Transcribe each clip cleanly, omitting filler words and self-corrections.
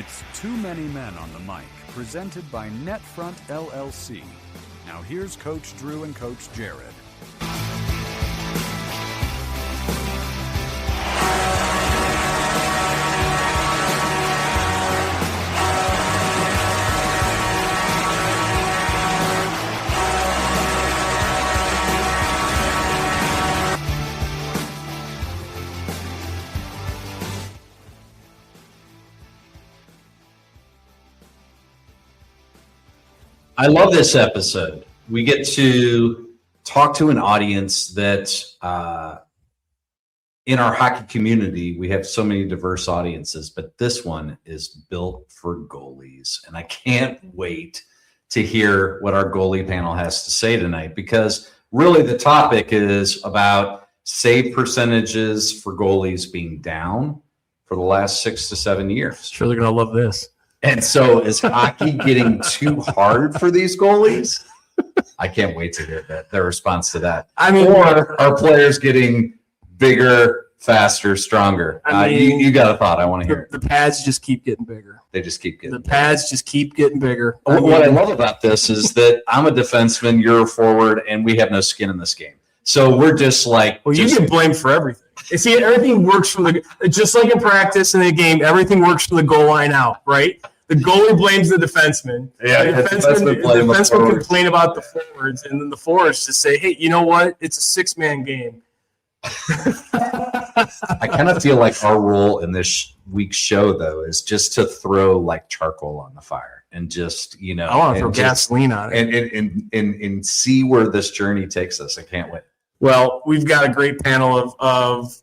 It's Too Many Men on the Mic, presented by Netfront LLC. Now here's Coach Drew and Coach Jared. I love this episode. We get to talk to an audience that in our hockey community, we have so many diverse audiences, but this one is built for goalies. And I can't wait to hear what our goalie panel has to say tonight, because really the topic is about save percentages for goalies being down for the last 6 to 7 years. Sure, they're going to love this. And so is hockey getting too hard for these goalies? I can't wait to hear their response to that. I mean, or are players getting bigger, faster, stronger? You got a thought. I want to hear it. The pads just keep getting bigger. They just keep getting bigger. Pads just keep getting bigger. What I love about this is that I'm a defenseman, you're a forward, and we have no skin in this game. So we're just like... Well, you get blamed for everything. You see, everything works from just like in practice in the game, everything works from the goal line out, right? The goalie blames the defenseman. Yeah, the defenseman complain about the forwards, and then the forwards just say, hey, you know what? It's a 6-man game. I kind of feel like our role in this week's show, though, is just to throw like charcoal on the fire and just, I want to throw gasoline on it. And see where this journey takes us. I can't wait. Well, we've got a great panel of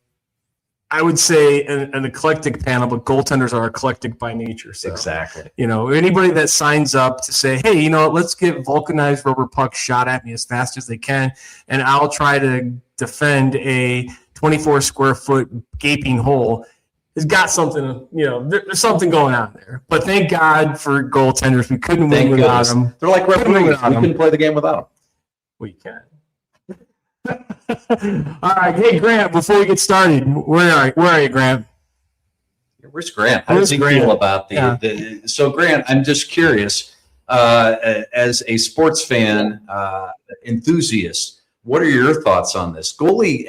I would say an eclectic panel, but goaltenders are eclectic by nature. So, exactly. Anybody that signs up to say, hey, let's get vulcanized rubber pucks shot at me as fast as they can, and I'll try to defend a 24 square foot gaping hole, has got something, there's something going on there. But thank God for goaltenders. We couldn't win without them. They're like referees. We couldn't play the game without them. Well, you can. All right, hey Grant. Before we get started, where are you, Grant? Where's Grant? How does he feel about the? So Grant, I'm just curious. As a sports fan enthusiast, what are your thoughts on this? Goalie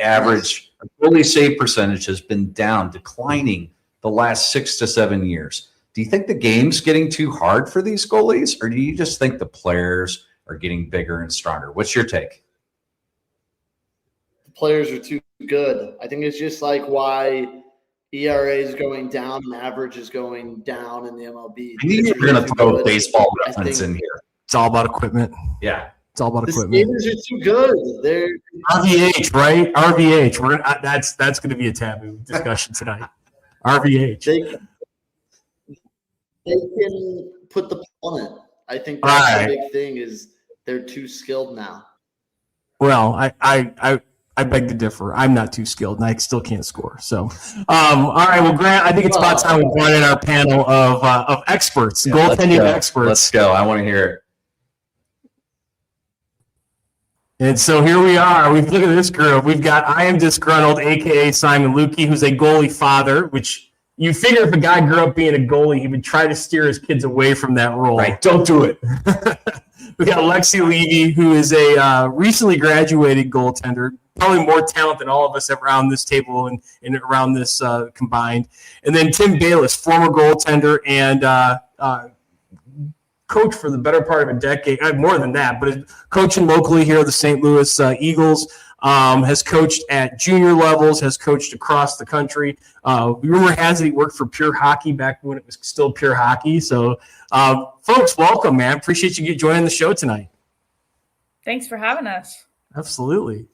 save percentage has been declining the last 6 to 7 years. Do you think the game's getting too hard for these goalies, or do you just think the players are getting bigger and stronger? What's your take? Players are too good. I think it's just like why ERA is going down and average is going down in the MLB. I think you're going to throw a baseball reference in here. It's all about equipment. Yeah. It's all about equipment. The skaters are too good. They're RVH, right? RVH. That's going to be a taboo discussion tonight. RVH. They can put the puck on it. I think that's the big thing is they're too skilled now. Well, I beg to differ. I'm not too skilled, and I still can't score. So, all right. Well, Grant, I think it's about time we brought in our panel of experts, goaltending experts. Let's go. I want to hear it. And so here we are. Look at this group. We've got I Am Disgruntled, a.k.a. Simon Lukey, who's a goalie father, which you figure if a guy grew up being a goalie, he would try to steer his kids away from that role. Right. Don't do it. We got Lexi Levy, who is a recently graduated goaltender, probably more talent than all of us around this table and around this combined. And then Tim Balis, former goaltender and coach for the better part of a decade, more than that, but coaching locally here at the St. Louis Eagles, has coached at junior levels, has coached across the country. Rumor has it he worked for Pure Hockey back when it was still Pure Hockey. So, folks, welcome, man. Appreciate you joining the show tonight. Thanks for having us. Absolutely.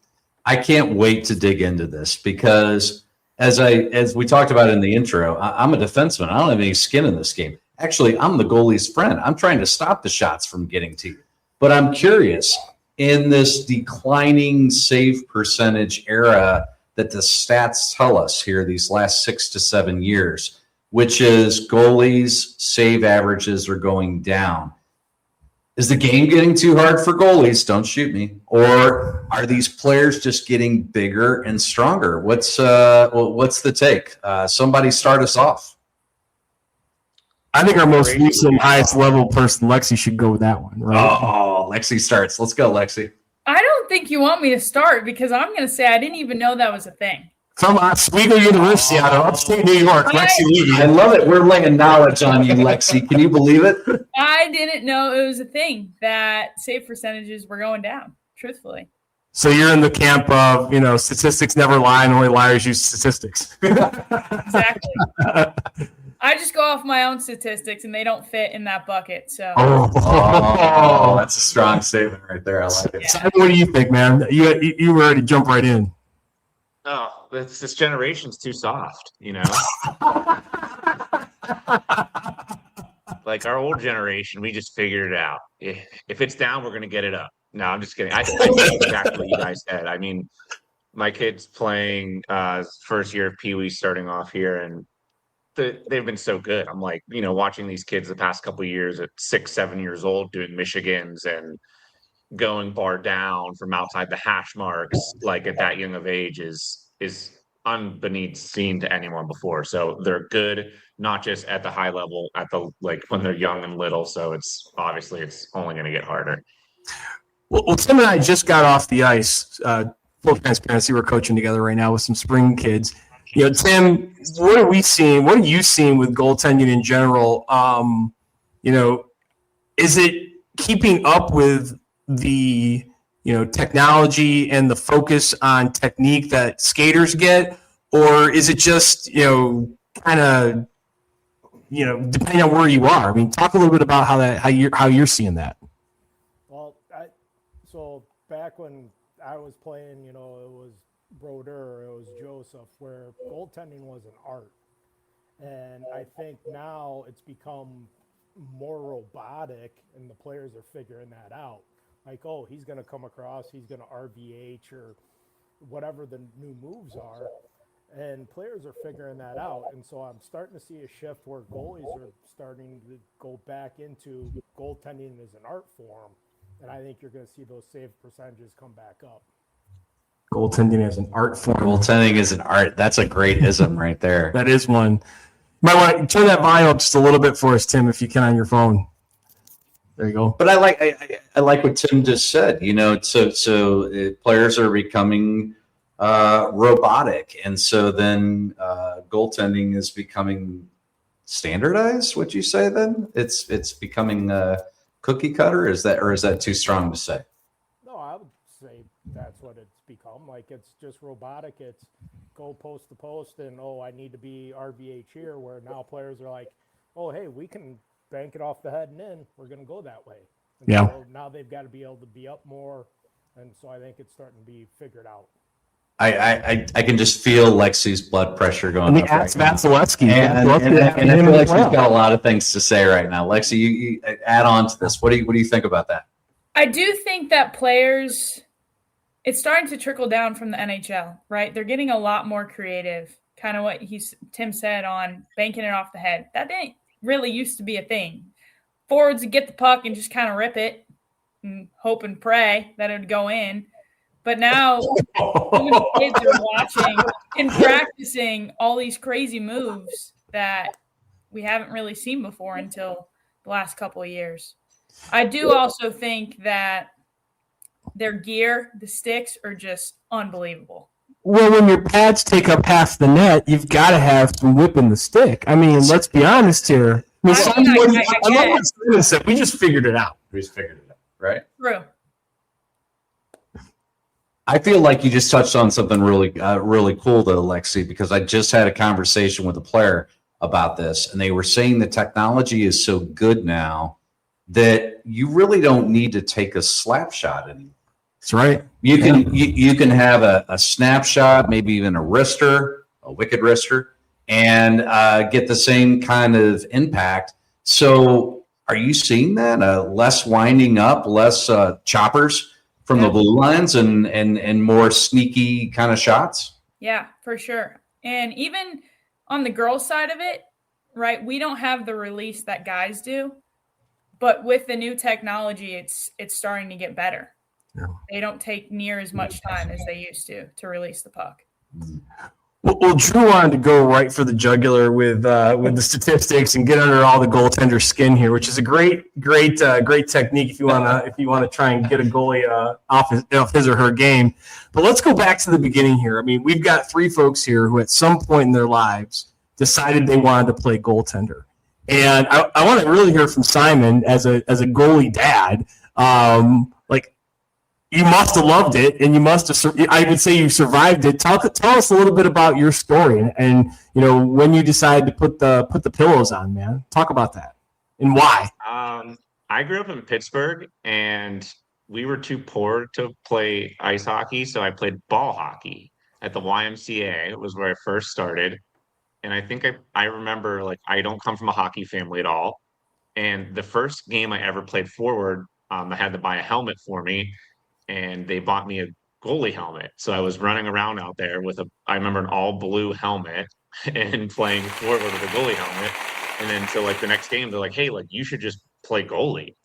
I can't wait to dig into this because as we talked about in the intro, I'm a defenseman. I don't have any skin in this game. Actually, I'm the goalie's friend. I'm trying to stop the shots from getting to you. But I'm curious, in this declining save percentage era that the stats tell us here these last 6 to 7 years, which is goalies' save averages are going down. Is the game getting too hard for goalies? Don't shoot me. Or are these players just getting bigger and stronger? What's the take? Somebody start us off. I think our most recent highest level person, Lexi, should go with that one, right? Oh, Lexi starts. Let's go, Lexi. I don't think you want me to start because I'm going to say I didn't even know that was a thing. From Oswego University out of upstate New York, Lexi Levy. I love it. We're laying knowledge on you, Lexi. Can you believe it? I didn't know it was a thing that save percentages were going down, truthfully. So you're in the camp of, statistics never lie and only liars use statistics. Exactly. I just go off my own statistics, and they don't fit in that bucket. So, that's a strong statement right there. I like it. Yeah. Simon, what do you think, man? You were ready to jump right in. Oh, this generation's too soft, Like our old generation, we just figured it out. If it's down, we're going to get it up. No, I'm just kidding. I think exactly what you guys said. I mean, my kid's playing first year of Pee Wee starting off here, and they've been so good. I'm like, watching these kids the past couple of years at 6, 7 years old doing Michigans and going bar down from outside the hash marks, like at that young of age is unbeneath seen to anyone before. So they're good, not just at the high level, at the when they're young and little. So it's only going to get harder. Well, Tim and I just got off the ice. Full transparency, we're coaching together right now with some spring kids. Tim, what are we seeing? What are you seeing with goaltending in general? Is it keeping up with the technology and the focus on technique that skaters get, or is it just kind of depending on where you are? I mean, talk a little bit about how you're seeing that. Well, so back when I was playing, it was Brodeur, it was Joseph, where goaltending was an art, and I think now it's become more robotic, and the players are figuring that out. Like, oh, he's going to come across, he's going to RVH or whatever the new moves are, and players are figuring that out. And so I'm starting to see a shift where goalies are starting to go back into goaltending as an art form, and I think you're going to see those save percentages come back up. Goaltending as an art form. Goaltending is an art. That's a great ism right there. That is one. Might want to turn that volume up just a little bit for us, Tim, if you can on your phone. There you go. But I like what Tim just said. So players are becoming robotic, and so then goaltending is becoming standardized. Would you say then it's becoming cookie cutter? Is that too strong to say? No, I would say that's what it's become. Like, it's just robotic. It's go post to post, and I need to be RVH here. Where now players are like, oh, hey, we can bank it off the head and in. We're going to go that way. And yeah. So now they've got to be able to be up more, and so I think it's starting to be figured out. I can just feel Lexi's blood pressure going up right now. Vasilevsky. And I feel like she's got a lot of things to say right now. Lexi, you add on to this. What do you think about that? I do think that players, it's starting to trickle down from the NHL, right? They're getting a lot more creative, kind of what Tim said on banking it off the head. That didn't really used to be a thing. Forwards would get the puck and just kind of rip it and hope and pray that it would go in. But now so many kids are watching and practicing all these crazy moves that we haven't really seen before until the last couple of years. I do also think that their gear, the sticks, are just unbelievable. Well, when your pads take up half the net, you've got to have some whip in the stick. I mean, let's be honest here. I love what Simon said. We just figured it out. Right? True. I feel like you just touched on something really cool, though, Lexi, because I just had a conversation with a player about this, and they were saying the technology is so good now that you really don't need to take a slap shot anymore. That's right. You can have a snapshot, maybe even a wrister, a wicked wrister, and get the same kind of impact. So are you seeing that? Less winding up, less choppers from the blue lines and more sneaky kind of shots? Yeah, for sure. And even on the girls' side of it, right, we don't have the release that guys do. But with the new technology, it's starting to get better. Yeah. They don't take near as much time as they used to release the puck. Well, Drew wanted to go right for the jugular with the statistics and get under all the goaltender skin here, which is a great technique if you wanna try and get a goalie off his or her game. But let's go back to the beginning here. I mean, we've got 3 folks here who at some point in their lives decided they wanted to play goaltender, and I want to really hear from Simon as a goalie dad. You must have loved it, and you must have. I would say you survived it. Tell us a little bit about your story, and when you decided to put the pillows on, man. Talk about that and why. I grew up in Pittsburgh, and we were too poor to play ice hockey, so I played ball hockey at the YMCA. It was where I first started, and I think I remember, like, I don't come from a hockey family at all, and the first game I ever played forward, I had to buy a helmet for me. And they bought me a goalie helmet. So I was running around out there with I remember an all blue helmet and playing forward with a goalie helmet. And then so like the next game, they're like, hey, like you should just play goalie.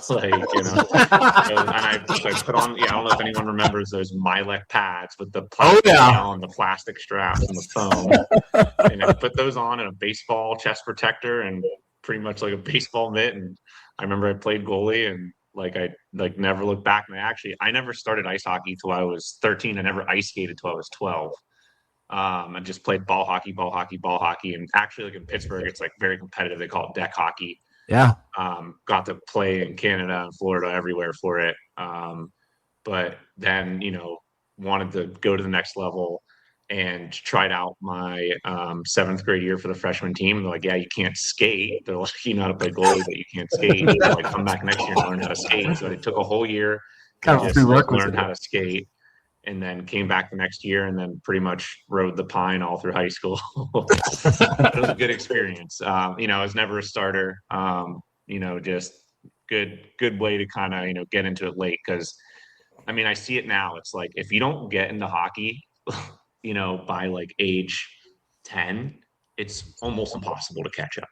Like, and I put on, I don't know if anyone remembers those Milek pads with the plastic and the plastic straps and the foam. And I put those on and a baseball chest protector and pretty much like a baseball mitt. And I remember I played goalie and I never looked back. And I never started ice hockey till I was 13. I never ice skated till I was 12. I just played ball hockey. And actually, like in Pittsburgh, it's like very competitive. They call it deck hockey. Yeah. Got to play in Canada and Florida, everywhere for it. But then, wanted to go to the next level and tried out my 7th grade year for the freshman team. And they're like, yeah, you can't skate. They're like, you know how to play goalie, but you can't skate. They're like, come back next year and learn how to skate. So it took a whole year to learn how to skate, and then came back the next year and then pretty much rode the pine all through high school. It was a good experience. I was never a starter, just good way to kind of, get into it late. Cause I see it now. It's like, if you don't get into hockey, by like age 10, it's almost impossible to catch up,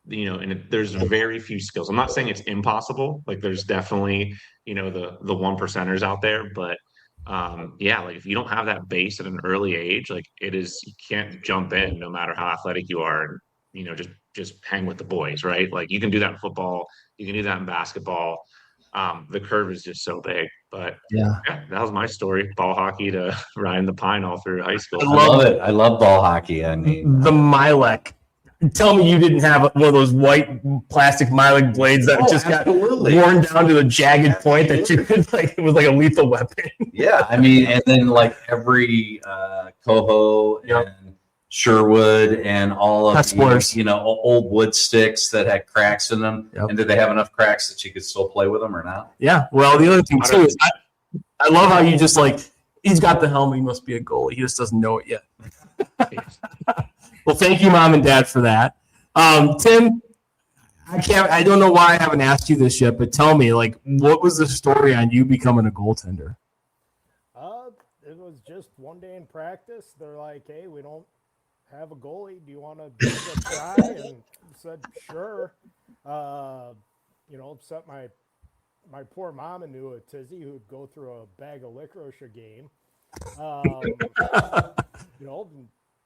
and there's very few skills. I'm not saying it's impossible. Like there's definitely, the 1%ers out there, but like if you don't have that base at an early age, like you can't jump in no matter how athletic you are and, just hang with the boys, right? Like you can do that in football, you can do that in basketball. The curve is just so big, but yeah, that was my story. Ball hockey to riding the pine all through high school. I love it. I love ball hockey. I mean, the Milek. Tell me you didn't have one of those white plastic Milek blades that just absolutely got worn down to a jagged point that you could it was like a lethal weapon. Yeah, and then like every Coho and Sherwood and all of these, old wood sticks that had cracks in them. Yep. And did they have enough cracks that you could still play with them or not? Yeah. Well, the other thing too is I love how you just he's got the helmet. He must be a goalie. He just doesn't know it yet. Well, thank you, Mom and Dad, for that. Tim, I don't know why I haven't asked you this yet, but tell me, what was the story on you becoming a goaltender? It was just one day in practice. They're like, hey, we don't have a goalie. Do you want to give it a try? And I said, sure. Upset my poor mom into a tizzy who'd go through a bag of licorice a game.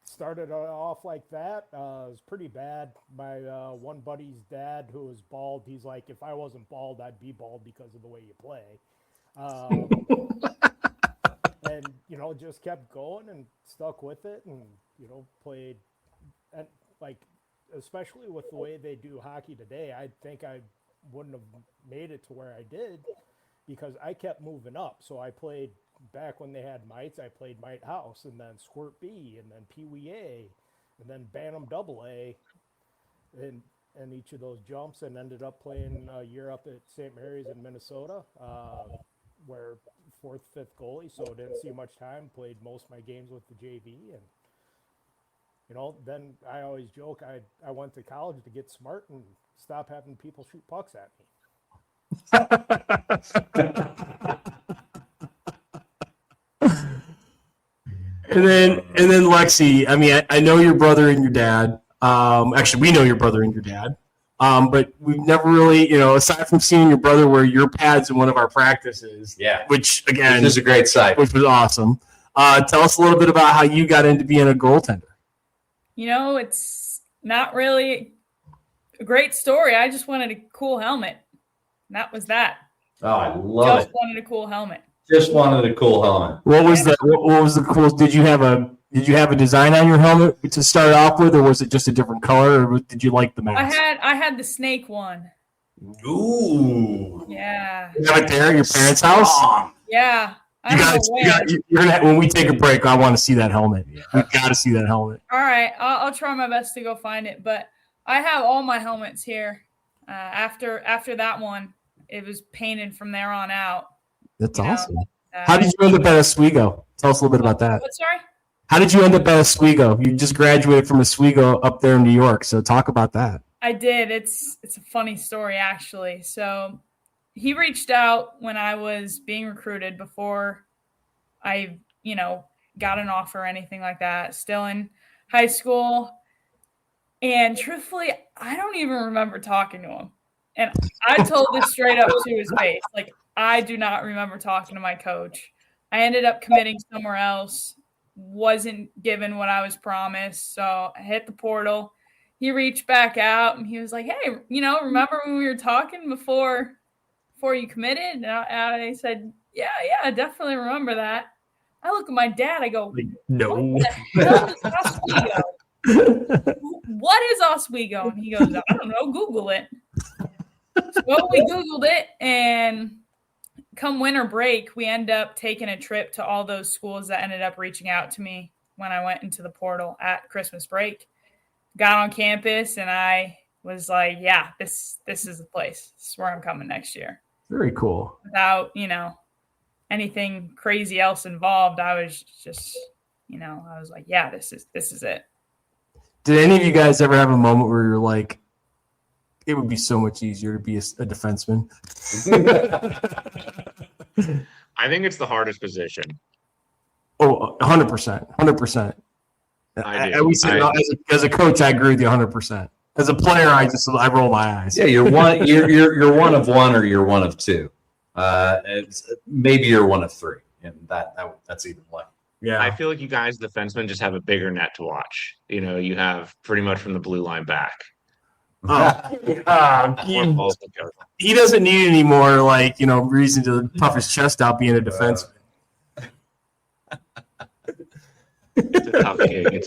Started off like that. It was pretty bad. My one buddy's dad, who was bald, he's like, if I wasn't bald, I'd be bald because of the way you play. And, just kept going and stuck with it and, played. And, especially with the way they do hockey today, I think I wouldn't have made it to where I did because I kept moving up. So I played back when they had mites. I played mite house and then squirt B and then Pee Wee A and then Bantam Double A and each of those jumps, and ended up playing a year up at St. Mary's in Minnesota, where 4th, 5th goalie. So didn't see much time. Played most of my games with the JV, and then I always joke I went to college to get smart and stop having people shoot pucks at me. And then Lexi, I know your brother and your dad. Actually, we know your brother and your dad. But we've never really, aside from seeing your brother wear your pads in one of our practices. Yeah. Which, again, is a great sight. Which was awesome. Tell us a little bit about how you got into being a goaltender. It's not really a great story. I just wanted a cool helmet. And that was that. Oh, I love Just wanted a cool helmet. Just wanted a cool helmet. What was the cool? Did you have a design on your helmet to start off with, or was it just a different color, or did you like the mask? I had the snake one. Ooh. Yeah. You got it there at your parents' house? Yeah. When we take a break, I want to see that helmet. We got to see that helmet. All right. I'll try my best to go find it, but I have all my helmets here. After that one, it was painted from there on out. That's awesome. How did you end up at Oswego? Tell us a little bit about that. What, sorry? How did you end up at Oswego? You just graduated from Oswego up there in New York, so talk about that. I did. It's a funny story, actually. So he reached out when I was being recruited before I, got an offer or anything like that, still in high school. And truthfully, I don't even remember talking to him. And I told this straight up to his face. Like, I do not remember talking to my coach. I ended up committing somewhere else, wasn't given what I was promised. So I hit the portal. He reached back out and he was like, hey, remember when we were talking before you committed? And I said, yeah, I definitely remember that. I look at my dad. I go, no. What the hell is Oswego? What is Oswego? And he goes, I don't know. Google it. So we Googled it, and come winter break, we end up taking a trip to all those schools that ended up reaching out to me when I went into the portal at Christmas break. Got on campus, and I was like, yeah, this is the place. This is where I'm coming next year. Very cool. Without, anything crazy else involved, I was just, I was like, yeah, this is it. Did any of you guys ever have a moment where you're like, it would be so much easier to be a defenseman? I think it's the hardest position. Oh, 100%. 100%. I do. As a coach, I agree with you 100%. As a player, I roll my eyes. Yeah, you're one of one, or you're one of two. Maybe you're one of three, and that's even less. Yeah, I feel like you guys, defensemen, just have a bigger net to watch. You have pretty much from the blue line back. He doesn't need any more reason to puff his chest out being a defenseman. It's a tough gig.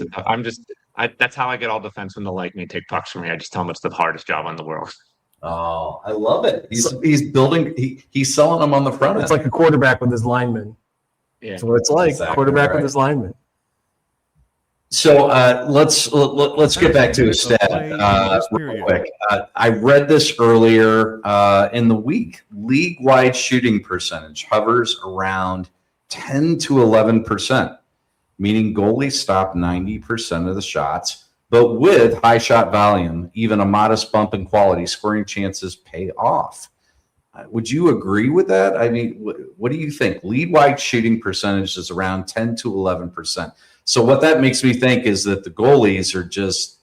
That's how I get all defensemen to like me, take pucks from me. I just tell them it's the hardest job in the world. Oh, I love it. He's building. He's selling them on the front. It's like a quarterback with his linemen. Yeah, that's what it's like. Exactly quarterback with his linemen. So let's get back to his stat real quick. I read this earlier in the week. League-wide shooting percentage hovers around 10 to 11%, meaning goalies stop 90% of the shots. But with high shot volume, even a modest bump in quality, scoring chances pay off. Would you agree with that? I mean, what do you think? League-wide shooting percentage is around 10 to 11%. So what that makes me think is that the goalies are just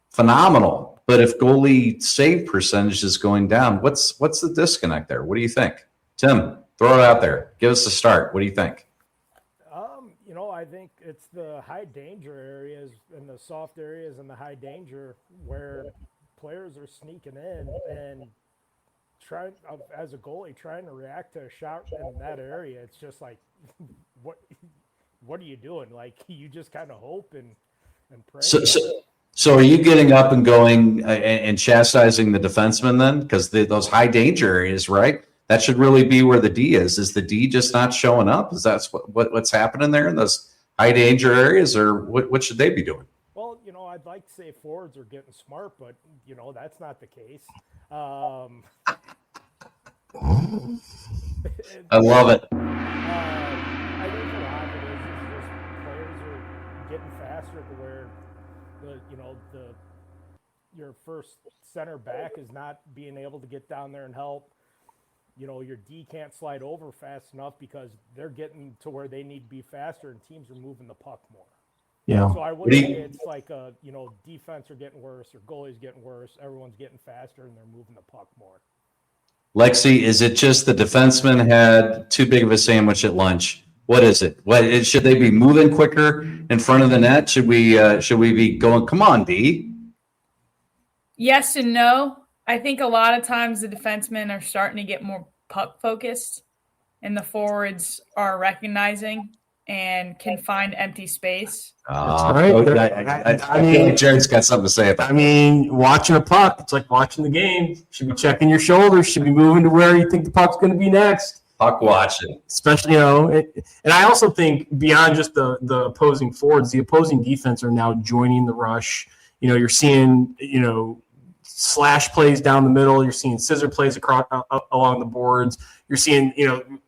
phenomenal. But if goalie save percentage is going down, what's the disconnect there? What do you think? Tim, throw it out there. Give us a start. What do you think? I think it's the high danger areas and the soft areas and the high danger where players are sneaking in and trying, as a goalie, trying to react to a shot in that area. It's just like, what are you doing? Like, you just kind of hope and pray. So are you getting up and going and chastising the defenseman then? Because those high danger areas, right? That should really be where the D is. Is the D just not showing up? Is that what's happening there in those high danger areas, or what should they be doing? Well, I'd like to say forwards are getting smart, but that's not the case. I love it. I think a lot of it is just players are getting faster to where your first center back is not being able to get down there and help. Your D can't slide over fast enough because they're getting to where they need to be faster, and teams are moving the puck more. Yeah. So I wouldn't say it's like defense are getting worse or goalies getting worse. Everyone's getting faster and they're moving the puck more. Lexi, is it just the defenseman had too big of a sandwich at lunch? What is it? Should they be moving quicker in front of the net? Should we be going, come on, D? Yes and no. I think a lot of times the defensemen are starting to get more puck focused, and the forwards are recognizing and can find empty space. Right. I feel like Jared's got something to say about that. I mean, watching a puck, it's like watching the game. Should be checking your shoulders. Should be moving to where you think the puck's going to be next. Puck watching. Especially, and I also think beyond just the opposing forwards, the opposing defense are now joining the rush. You're seeing, slash plays down the middle. You're seeing scissor plays across along the boards. You're seeing,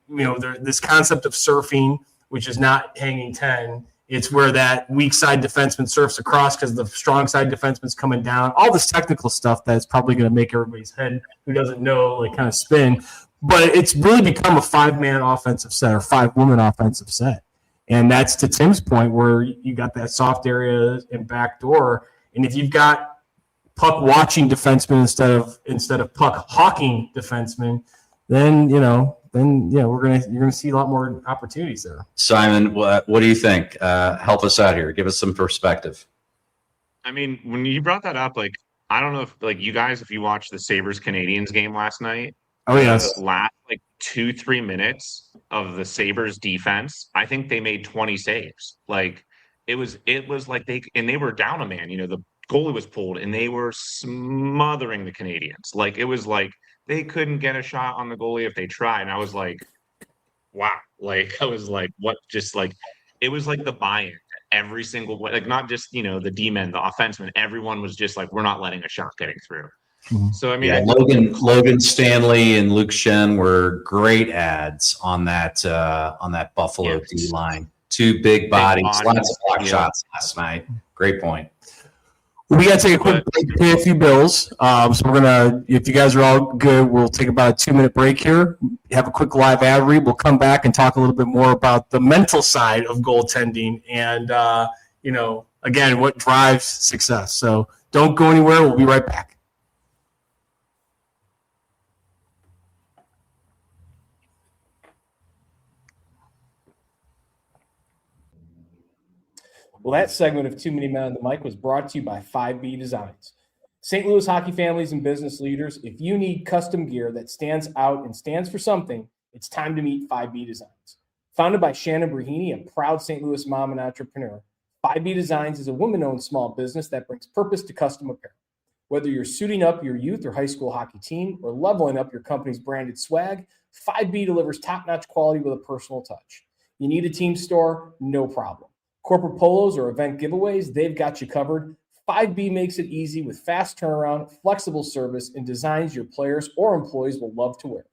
this concept of surfing, which is not hanging 10. It's where that weak side defenseman surfs across because the strong side defenseman's coming down. All this technical stuff that's probably going to make everybody's head who doesn't know kind of spin. But it's really become a 5-man offensive set or 5-woman offensive set. And that's to Tim's point where you got that soft area and back door. And if you've got puck watching defensemen instead of puck hawking defensemen, then you're gonna see a lot more opportunities there. Simon, what do you think? Help us out here. Give us some perspective. I mean, when you brought that up, I don't know if you guys, if you watched the Sabres Canadiens game last night. Oh yes. The last 2-3 minutes of the Sabres defense, I think they made 20 saves. It was like they were down a man. The goalie was pulled and they were smothering the Canadians. It was like they couldn't get a shot on the goalie if they tried. And I was like, wow. I was like, what? Just it was like the buy-in every single way. Not just, the D-men, the offensemen. Everyone was just we're not letting a shot getting through. So I mean, Logan Stanley and Luke Shen were great ads on that Buffalo D line. 2 big bodies, lots of block shots last night. Great point. We got to take a quick break to pay a few bills. So we're gonna, if you guys are all good, we'll take about a 2-minute break here. Have a quick live ad read. We'll come back and talk a little bit more about the mental side of goaltending and again, what drives success. So don't go anywhere. We'll be right back. Well, that segment of Too Many Men on the Mic was brought to you by 5B Designs. St. Louis hockey families and business leaders, if you need custom gear that stands out and stands for something, it's time to meet 5B Designs. Founded by Shannon Brahini, a proud St. Louis mom and entrepreneur, 5B Designs is a woman-owned small business that brings purpose to custom apparel. Whether you're suiting up your youth or high school hockey team or leveling up your company's branded swag, 5B delivers top-notch quality with a personal touch. You need a team store? No problem. Corporate polos or event giveaways, they've got you covered. 5B makes it easy with fast turnaround, flexible service, and designs your players or employees will love to wear.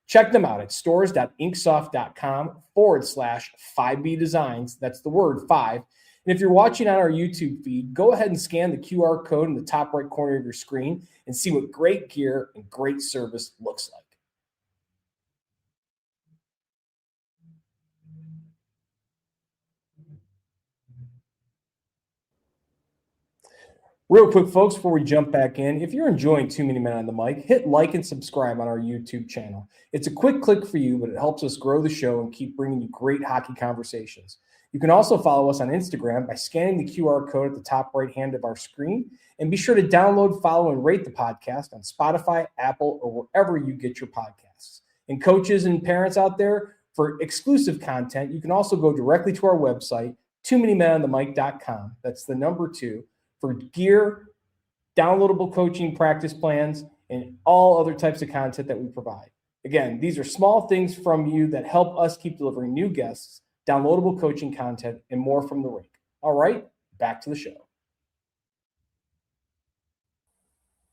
Check them out at stores.inksoft.com/5B Designs. That's the word 5. And if you're watching on our YouTube feed, go ahead and scan the QR code in the top right corner of your screen and see what great gear and great service looks like. Real quick, folks, before we jump back in, if you're enjoying Too Many Men on the Mic, hit like and subscribe on our YouTube channel. It's a quick click for you, but it helps us grow the show and keep bringing you great hockey conversations. You can also follow us on Instagram by scanning the QR code at the top right hand of our screen. And be sure to download, follow, and rate the podcast on Spotify, Apple, or wherever you get your podcasts. And coaches and parents out there, for exclusive content, you can also go directly to our website, tooManyMenOnTheMic.com. That's the number 2. For gear, downloadable coaching practice plans, and all other types of content that we provide. Again, these are small things from you that help us keep delivering new guests, downloadable coaching content, and more from the rink. All right, back to the show.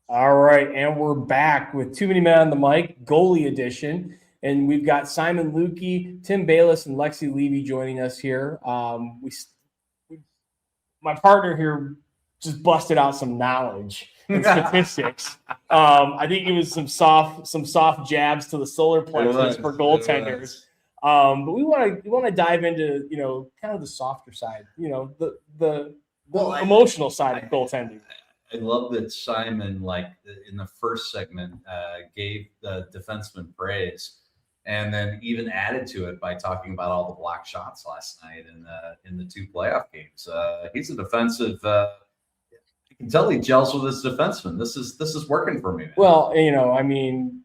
All right, and we're back with Too Many Men on the Mic, Goalie Edition. And we've got Simon Lukey, Tim Balis, and Lexi Levy joining us here. My partner here just busted out some knowledge and statistics. I think it was some soft jabs to the solar plexus for goaltenders. But we want to dive into kind of the softer side, the emotional side of goaltending. I love that Simon, in the first segment, gave the defenseman praise. and then even added to it by talking about all the blocked shots last night in the 2 playoff games. He's a defensive. You can tell he gels with his defenseman. This is working for me, man. Well, I mean,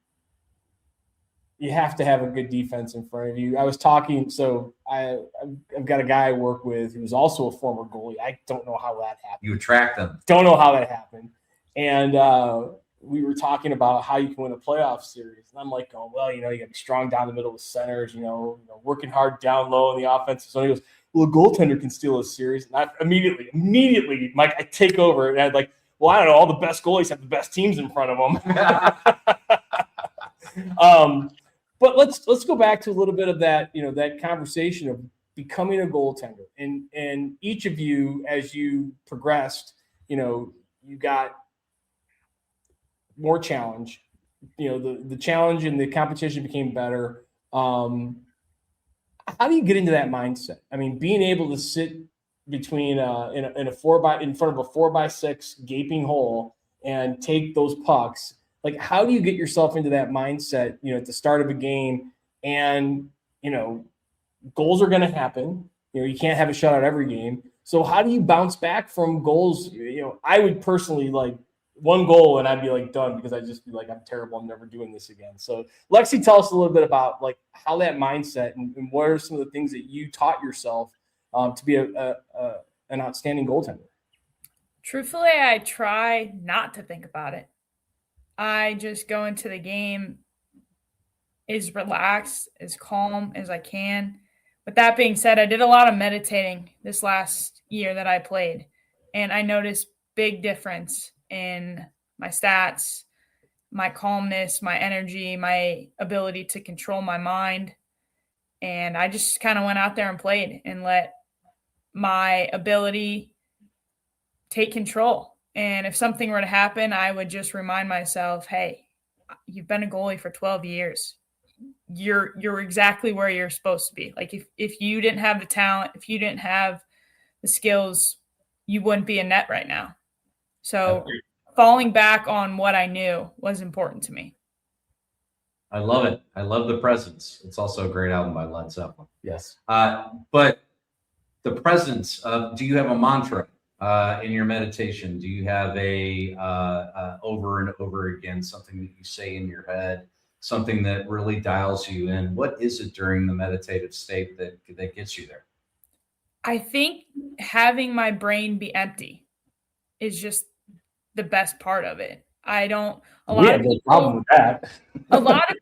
you have to have a good defense in front of you. I was talking, so I've got a guy I work with who's also a former goalie. I don't know how that happened. You attract them. Don't know how that happened. And we were talking about how you can win a playoff series. And I'm like, oh, well, you got to be strong down the middle with centers, working hard down low in the offensive zone. He goes, well, a goaltender can steal a series. And I immediately, Mike, I take over. And I'm like, well, I don't know. All the best goalies have the best teams in front of them. But let's go back to a little bit of that, that conversation of becoming a goaltender. And each of you, as you progressed, you got more challenge. The challenge and the competition became better. How do you get into that mindset? I mean, being able to sit between in front of a 4x6 gaping hole and take those pucks. Like, how do you get yourself into that mindset, at the start of a game? And, goals are going to happen. You can't have a shutout every game. So how do you bounce back from goals? I would personally one goal and I'd be done, because I'd just be I'm terrible. I'm never doing this again. So Lexi, tell us a little bit about how that mindset and what are some of the things that you taught yourself to be an outstanding goaltender? Truthfully, I try not to think about it. I just go into the game as relaxed, as calm as I can. With that being said, I did a lot of meditating this last year that I played, and I noticed big difference in my stats, my calmness, my energy, my ability to control my mind. And I just kind of went out there and played and let my ability take control. And if something were to happen, I would just remind myself, hey, you've been a goalie for 12 years. You're exactly where you're supposed to be. If you didn't have the talent, if you didn't have the skills, you wouldn't be in net right now. So falling back on what I knew was important to me. I love it. I love The Presence. It's also a great album by Led Zeppelin. Yes. But The Presence, do you have a mantra in your meditation? Do you have a over and over again, something that you say in your head, something that really dials you in? What is it during the meditative state that gets you there? I think having my brain be empty is just the best part of it. A lot of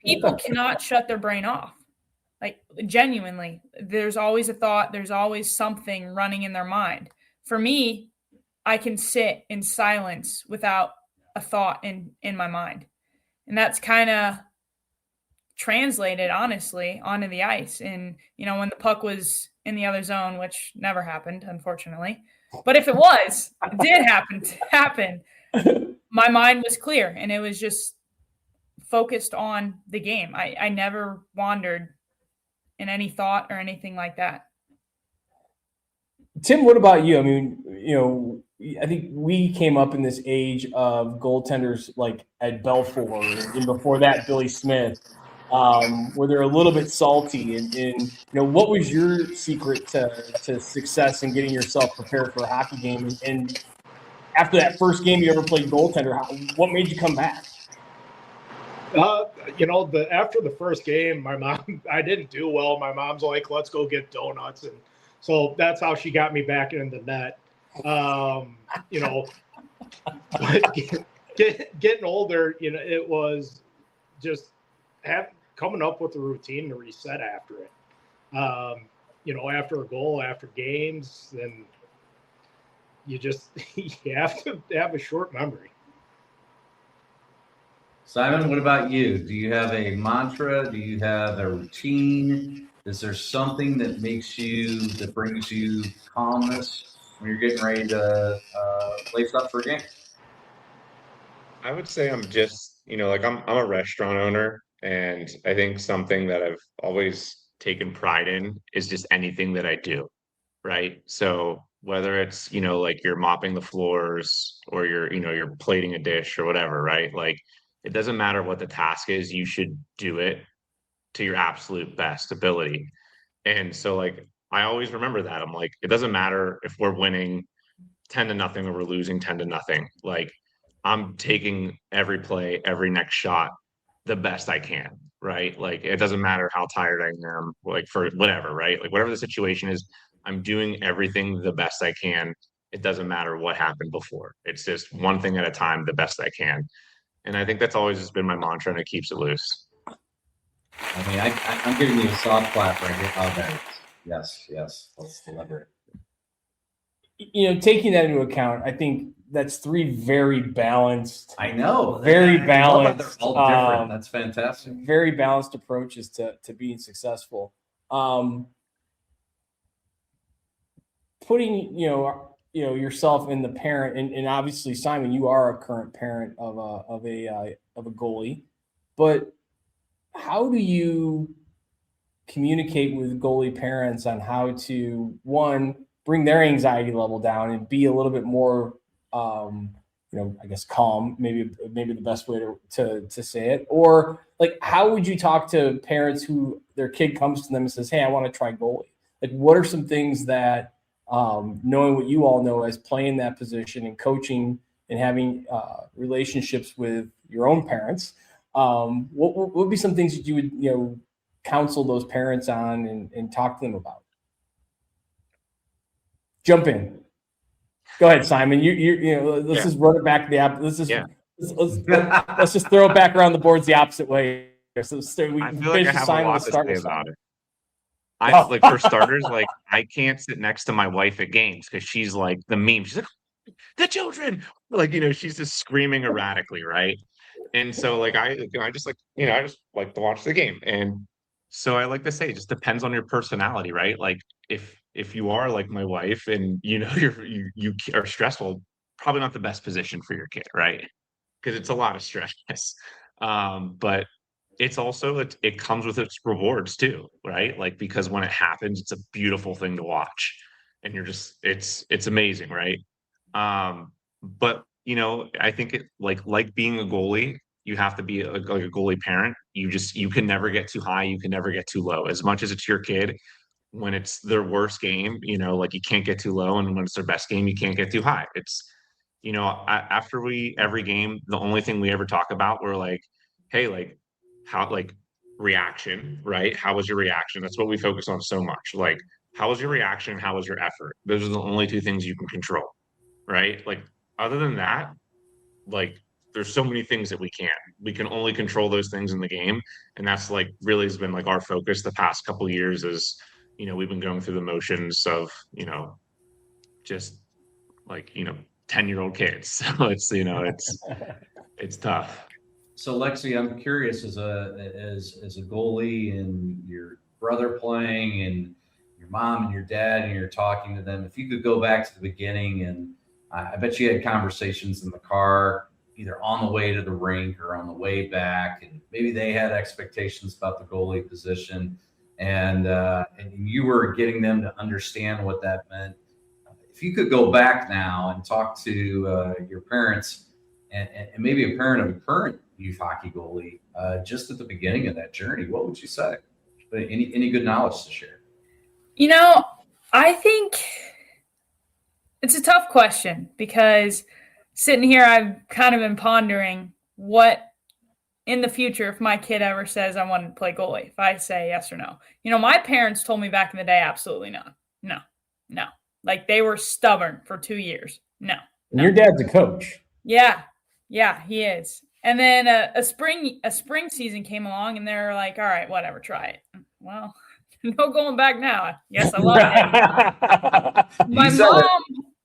people cannot shut their brain off. Genuinely, there's always a thought, there's always something running in their mind. For me, I can sit in silence without a thought in my mind. And that's kind of translated, honestly, onto the ice. And, when the puck was in the other zone, which never happened, unfortunately. But if it did happen, my mind was clear and it was just focused on the game. I never wandered in any thought or anything like that. Tim, what about you? I mean, I think we came up in this age of goaltenders like at Belfour and before that, Billy Smith, where they're a little bit salty. And what was your secret to success in getting yourself prepared for a hockey game? And after that first game you ever played goaltender, what made you come back? After the first game, I didn't do well. My mom's like, let's go get donuts. And so that's how she got me back in the net. But getting older, it was just coming up with a routine to reset after it. After a goal, after games, then you have to have a short memory. Simon, what about you? Do you have a mantra? Do you have a routine? Is there something that brings you calmness when you're getting ready to lace up for a game? I would say I'm just, I'm a restaurant owner, and I think something that I've always taken pride in is just anything that I do, right? So whether it's, you're mopping the floors or you're plating a dish or whatever, right? It doesn't matter what the task is, you should do it to your absolute best ability. And so like, I always remember that. I'm like, it doesn't matter if we're winning 10-0 or we're losing 10-0. Like, I'm taking every play, every next shot the best I can, right? Like, it doesn't matter how tired I am, like, for whatever, right? Like, whatever the situation is, I'm doing everything the best I can. It doesn't matter what happened before. It's just one thing at a time, the best I can. And I think that's always just been my mantra, and it keeps it loose. I mean, I'm giving you a soft clap right here. Oh, there it is. Yes. Let's deliver it. Taking that into account, I think that's 3 very balanced. I know. Very I balanced. They're all different. That's fantastic. Very balanced approaches to being successful. Putting yourself in the parent, and obviously, Simon, you are a current parent of a goalie, but how do you communicate with goalie parents on how to, one, bring their anxiety level down and be a little bit more, I guess calm, maybe the best way to say it, or like, how would you talk to parents who their kid comes to them and says, "Hey, I want to try goalie"? Like, what are some things that, knowing what you all know as playing that position and coaching and having relationships with your own parents, what would be some things that you would, counsel those parents on and talk to them about? Jump in. Go ahead, Simon. Let's just run it back let's just throw it back around the boards the opposite way. So I feel like I have a lot to say about it. Like, for starters, like, I can't sit next to my wife at games because she's like the meme. She's like, the children, like, she's just screaming erratically, right? And so like, I just like to watch the game. And so I like to say, it just depends on your personality, right? Like, if you are like my wife and you are stressful, probably not the best position for your kid, right? Because it's a lot of stress. But it's also, it comes with its rewards too, right? Like, because when it happens, it's a beautiful thing to watch, and you're just, it's amazing, right? But I think it like being a goalie, you have to be like a goalie parent. You can never get too high, you can never get too low. As much as it's your kid, when it's their worst game, like, you can't get too low, and when it's their best game, you can't get too high. It's, after every game, the only thing we ever talk about, we're like, hey, like, how, like, reaction, right? How was your reaction? That's what we focus on so much. Like, how was your reaction? How was your effort? Those are the only 2 things you can control, right? Like, other than that, like, there's so many things that we can only control those things in the game. And that's like really has been like our focus the past couple of years is, we've been going through the motions of, just like, 10-year-old kids. So it's, it's tough. So Lexi, I'm curious, as a goalie and your brother playing and your mom and your dad, and you're talking to them, if you could go back to the beginning, and I bet you had conversations in the car, either on the way to the rink or on the way back, and maybe they had expectations about the goalie position, and you were getting them to understand what that meant. If you could go back now and talk to your parents and maybe a parent of a current youth hockey goalie, just at the beginning of that journey, what would you say? Any good knowledge to share? I think it's a tough question, because sitting here, I've kind of been pondering what in the future, if my kid ever says I want to play goalie, if I say yes or no. My parents told me back in the day, absolutely not. No. Like, they were stubborn for 2 years. No. And your dad's a coach. Yeah, he is. And then a spring season came along, and they're like, all right, whatever, try it. Well, no going back now. Yes, I love it.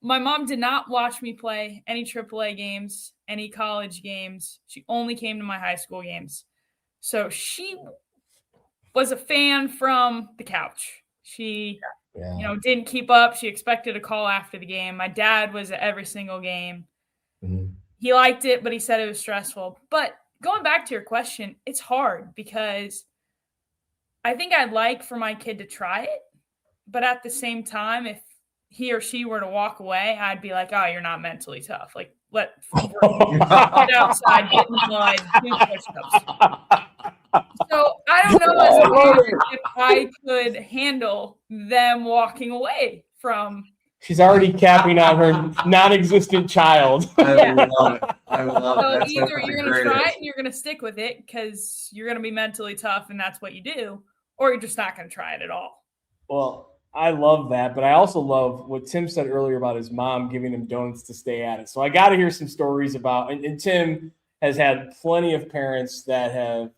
My mom did not watch me play any AAA games, any college games. She only came to my high school games. So she was a fan from the couch. She, didn't keep up. She expected a call after the game. My dad was at every single game. Mm-hmm. He liked it, but he said it was stressful. But going back to your question, it's hard, because I think I'd like for my kid to try it. But at the same time, if he or she were to walk away, I'd be like, oh, you're not mentally tough. Like, get outside, get in the mud, do push-ups. So I don't know as a parent if I could handle them walking away from. She's already capping on her non-existent child. I love it. I love it. So That's either you're going to great try answer. it and you're going to stick with it because you're going to be mentally tough and that's what you do, or you're just not going to try it at all. Well, I love that, but I also love what Tim said earlier about his mom giving him donuts to stay at it. So I got to hear some stories about, and Tim has had plenty of parents that have,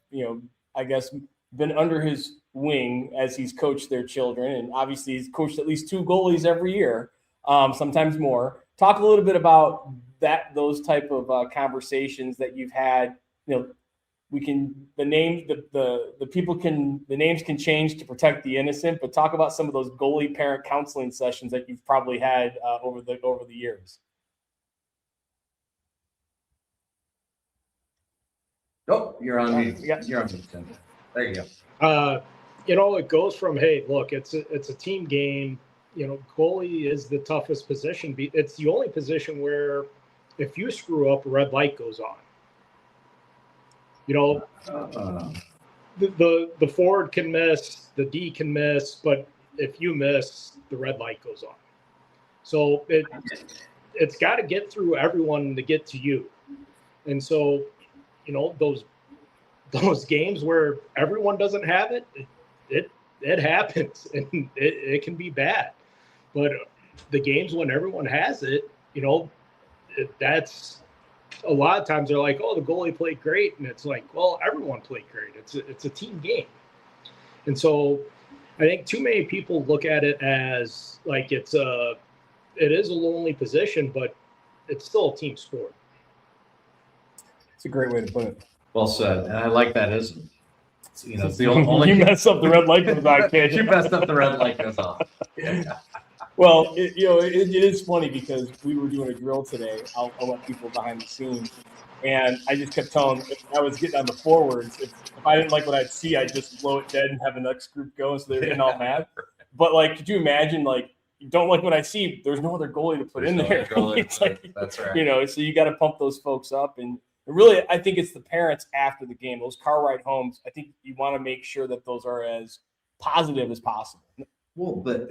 I guess, been under his wing as he's coached their children. And obviously he's coached at least 2 goalies every year, sometimes more. Talk a little bit about those type of conversations that you've had. We can, the names can change to protect the innocent, but talk about some of those goalie parent counseling sessions that you've probably had over the years. Oh, you're on mute. Yeah. You're on mute, Tim. There you go. It goes from, hey, look, it's a team game. Goalie is the toughest position. It's the only position where if you screw up, a red light goes on. The forward can miss, the D can miss, but if you miss, the red light goes on. So it's got to get through everyone to get to you. And so, those games where everyone doesn't have it, it happens and it can be bad. But the games when everyone has it, that's a lot of times they're like, oh, the goalie played great. And it's like, well, everyone played great. It's a team game. And so I think too many people look at it as like it is a lonely position, but it's still a team sport. It's a great way to put it. Well said. And I like that, isn't it? It's the only you mess up the red light goes on, can't you? You messed up the red light goes on. Yeah. Well, it is funny because we were doing a drill today. I'll let people behind the scenes. And I just kept telling them, if I was getting on the forwards, if I didn't like what I'd see, I'd just blow it dead and have the next group go so they're getting all mad. But, could you imagine, you don't like what I see, there's no other goalie to put in there. It's that's right. So you got to pump those folks up. And really, I think it's the parents after the game. Those car ride homes, I think you want to make sure that those are as positive as possible. Well, but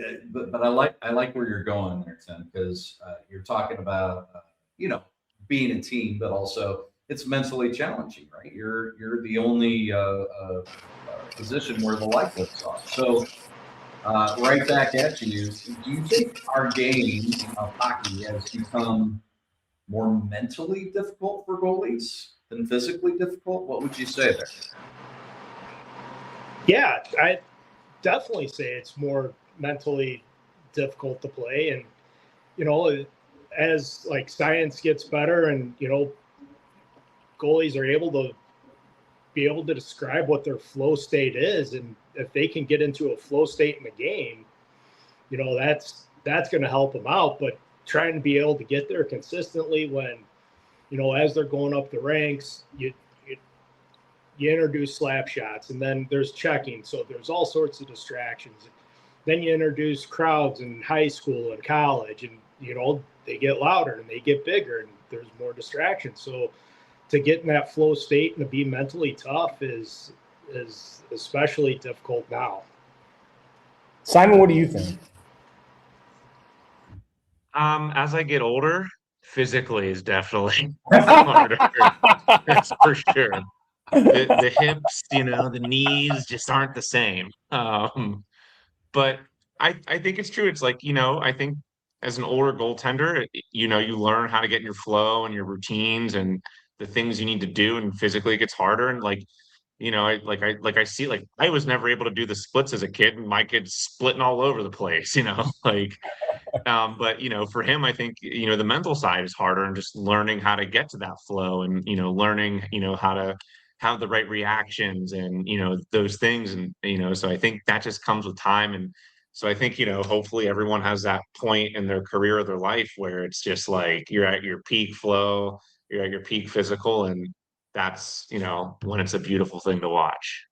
I like where you're going there, Tim, because you're talking about being a team, but also it's mentally challenging, right? You're the only position where the light flips off. So right back at you. Do you think our game of hockey has become more mentally difficult for goalies than physically difficult? What would you say there? Yeah, I definitely say it's more mentally difficult to play. And, as science gets better and, goalies are able to describe what their flow state is. And if they can get into a flow state in the game, that's going to help them out. But trying to be able to get there consistently when, as they're going up the ranks, you introduce slap shots and then there's checking. So there's all sorts of distractions. Then you introduce crowds in high school and college and, they get louder and they get bigger and there's more distractions. So to get in that flow state and to be mentally tough is especially difficult now. Simon, what do you think? As I get older, physically is definitely harder. That's for sure. The hips, the knees just aren't the same. But I think it's true. It's I think as an older goaltender, you learn how to get in your flow and your routines and the things you need to do, and physically it gets harder. And I see, I was never able to do the splits as a kid, and my kid's splitting all over the place, but for him, I think, the mental side is harder and just learning how to get to that flow and, learning, how to have the right reactions and, those things. And, so I think that just comes with time. And so I think, hopefully everyone has that point in their career or their life where it's just you're at your peak flow, you're at your peak physical, and that's, when it's a beautiful thing to watch.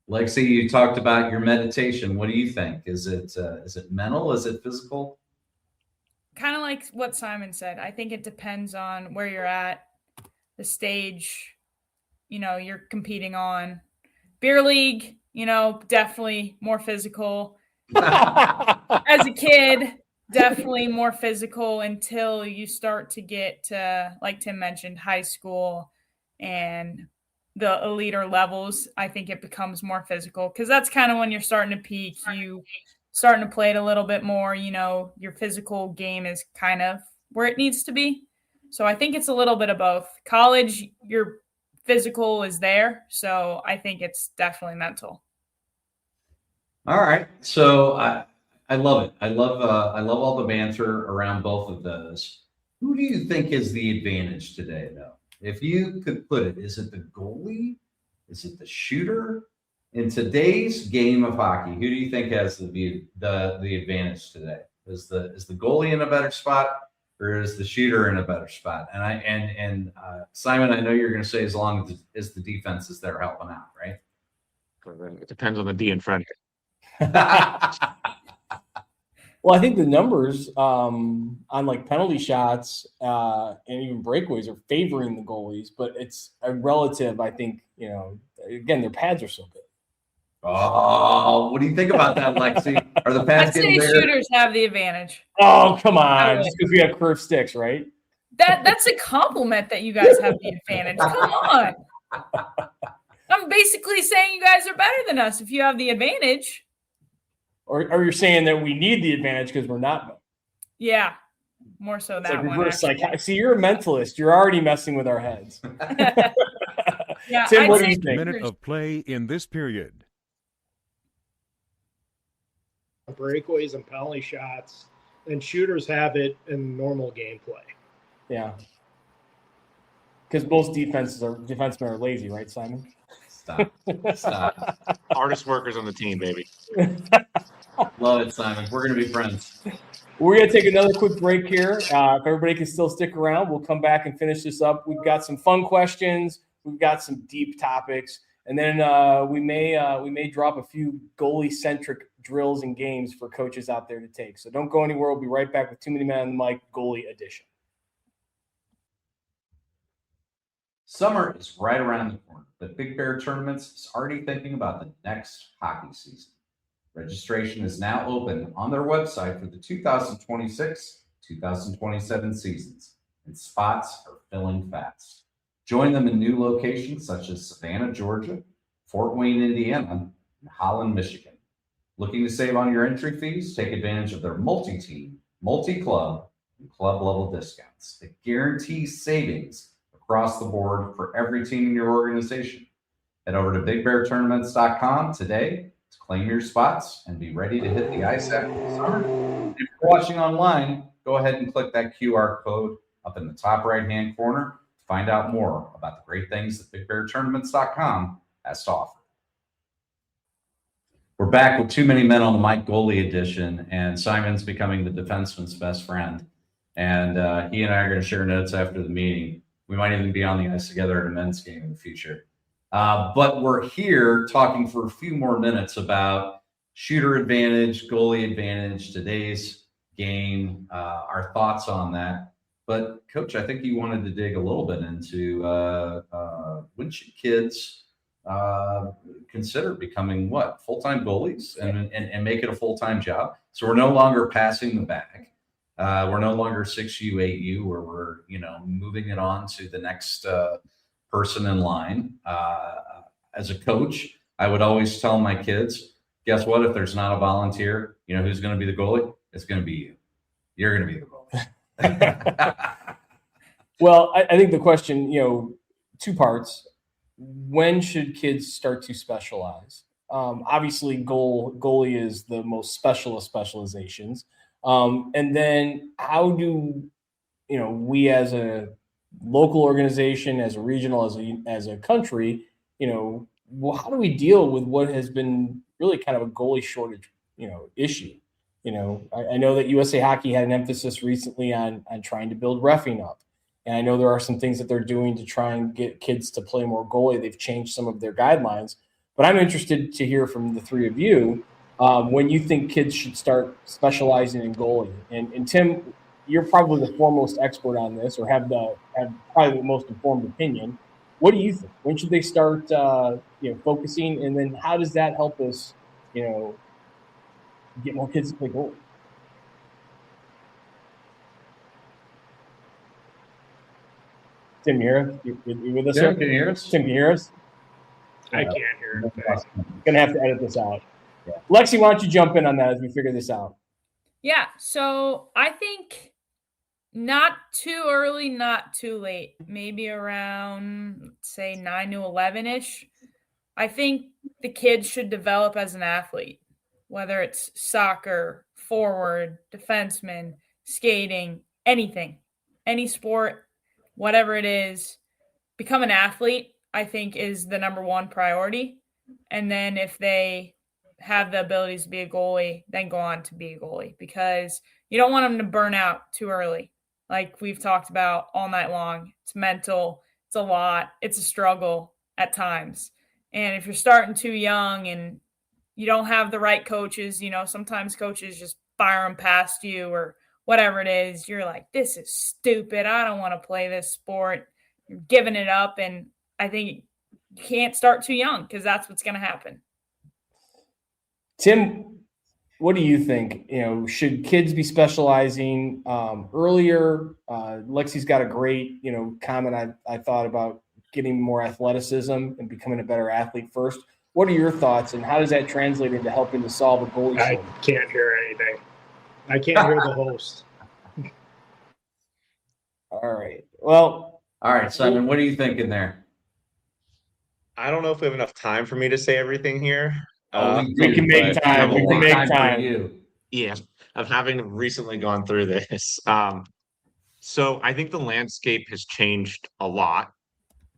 Lexi, you talked about your meditation. What do you think? Is it mental? Is it physical? Kind of like what Simon said. I think it depends on where you're at, the stage, you're competing on. Beer league, definitely more physical. As a kid, definitely more physical until you start to get to, like Tim mentioned, high school and the elite levels. I think it becomes more physical because that's kind of when you're starting to peak. You starting to play it a little bit more. Your physical game is kind of where it needs to be. So I think it's a little bit of both. College, your physical is there. So I think it's definitely mental. All right. So I love it. I love all the banter around both of those. Who do you think is the advantage today, though? If you could put it, is it the goalie? Is it the shooter? In today's game of hockey, who do you think has the advantage today? Is the goalie in a better spot, or is the shooter in a better spot? And Simon, I know you're going to say as long as the defense is there helping out, right? It depends on the D in front. Well, I think the numbers on like penalty shots and even breakaways are favoring the goalies, but it's a relative. I think again, their pads are so good. Oh, what do you think about that, Lexi? Are the pads I'd say getting bigger? shooters have the advantage. Oh, come on, just because we have curved sticks, right? That's a compliment that you guys have the advantage. Come on. I'm basically saying you guys are better than us if you have the advantage. Or you're saying that we need the advantage because we're not? Yeah, more so It's that like one. reverse See, you're a mentalist. You're already messing with our heads. Yeah, Tim, what do you First think? minute of play in this period. Breakaways and penalty shots, and shooters have it in normal gameplay. Yeah. Because most defensemen are lazy, right, Simon? Stop. Hardest workers on the team, baby. Love it, Simon. We're going to be friends. We're going to take another quick break here. If everybody can still stick around, we'll come back and finish this up. We've got some fun questions. We've got some deep topics. And then we may drop a few goalie-centric drills and games for coaches out there to take. So don't go anywhere. We'll be right back with Too Many Men on the Mic Goalie Edition. Summer is right around the corner, but Big Bear Tournaments is already thinking about the next hockey season. Registration is now open on their website for the 2026-2027 seasons, and spots are filling fast. Join them in new locations such as Savannah, Georgia, Fort Wayne, Indiana, and Holland, Michigan. Looking to save on your entry fees? Take advantage of their multi-team, multi-club, and club-level discounts that guarantee savings across the board for every team in your organization. Head over to bigbeartournaments.com today to claim your spots and be ready to hit the ice after the summer. If you're watching online, go ahead and click that QR code up in the top right-hand corner to find out more about the great things that bigbeartournaments.com has to offer. We're back with Too Many Men on the Mic Goalie Edition, and Simon's becoming the defenseman's best friend. And he and I are going to share notes after the meeting. We might even be on the ice together at a men's game in the future. But we're here talking for a few more minutes about shooter advantage, goalie advantage, today's game, our thoughts on that. But, Coach, I think you wanted to dig a little bit into when should kids consider becoming full-time goalies and make it a full-time job. So we're no longer passing the bag. We're no longer 6U, 8U, where we're, moving it on to the next person in line. As a coach, I would always tell my kids, guess what? If there's not a volunteer, who's going to be the goalie? It's going to be you. You're going to be the goalie. Well, I think the question, two parts. When should kids start to specialize? Obviously, goalie is the most specializations. And then how do, we as a local organization, as a regional, as a country, how do we deal with what has been really kind of a goalie shortage, issue? I know that USA Hockey had an emphasis recently on trying to build reffing up. And I know there are some things that they're doing to try and get kids to play more goalie. They've changed some of their guidelines. But I'm interested to hear from the three of you when you think kids should start specializing in goalie. And Tim, you're probably the foremost expert on this, or have probably the most informed opinion. What do you think? When should they start, focusing? And then how does that help us, get more kids to play goalie? Tim, you hear us? You with us? Tim, Sir? can you hear us? Tim, can you hear us? I can't hear it. Guys. Gonna have to edit this out. Yeah. Lexi, why don't you jump in on that as we figure this out? Yeah, so I think not too early, not too late. Maybe around, let's say, 9 to 11-ish. I think the kids should develop as an athlete, whether it's soccer, forward, defenseman, skating, anything, any sport, whatever it is. Become an athlete, I think, is the number one priority. And then if they have the abilities to be a goalie, then go on to be a goalie, because you don't want them to burn out too early. Like we've talked about all night long. It's mental. It's a lot. It's a struggle at times. And if you're starting too young and you don't have the right coaches, sometimes coaches just fire them past you or whatever it is. You're like, this is stupid. I don't want to play this sport. You're giving it up. And I think you can't start too young, because that's what's going to happen. Tim, what do you think? Should kids be specializing earlier? Lexi's got a great, comment I thought about getting more athleticism and becoming a better athlete first. What are your thoughts, and how does that translate into helping to solve a goalie I shortage? can't hear anything. I can't hear the host. All right. Well, All right, Simon, what are you thinking there? I don't know if we have enough time for me to say everything here. we can make time. We can make time. For you. Yeah, of having recently gone through this. So I think the landscape has changed a lot,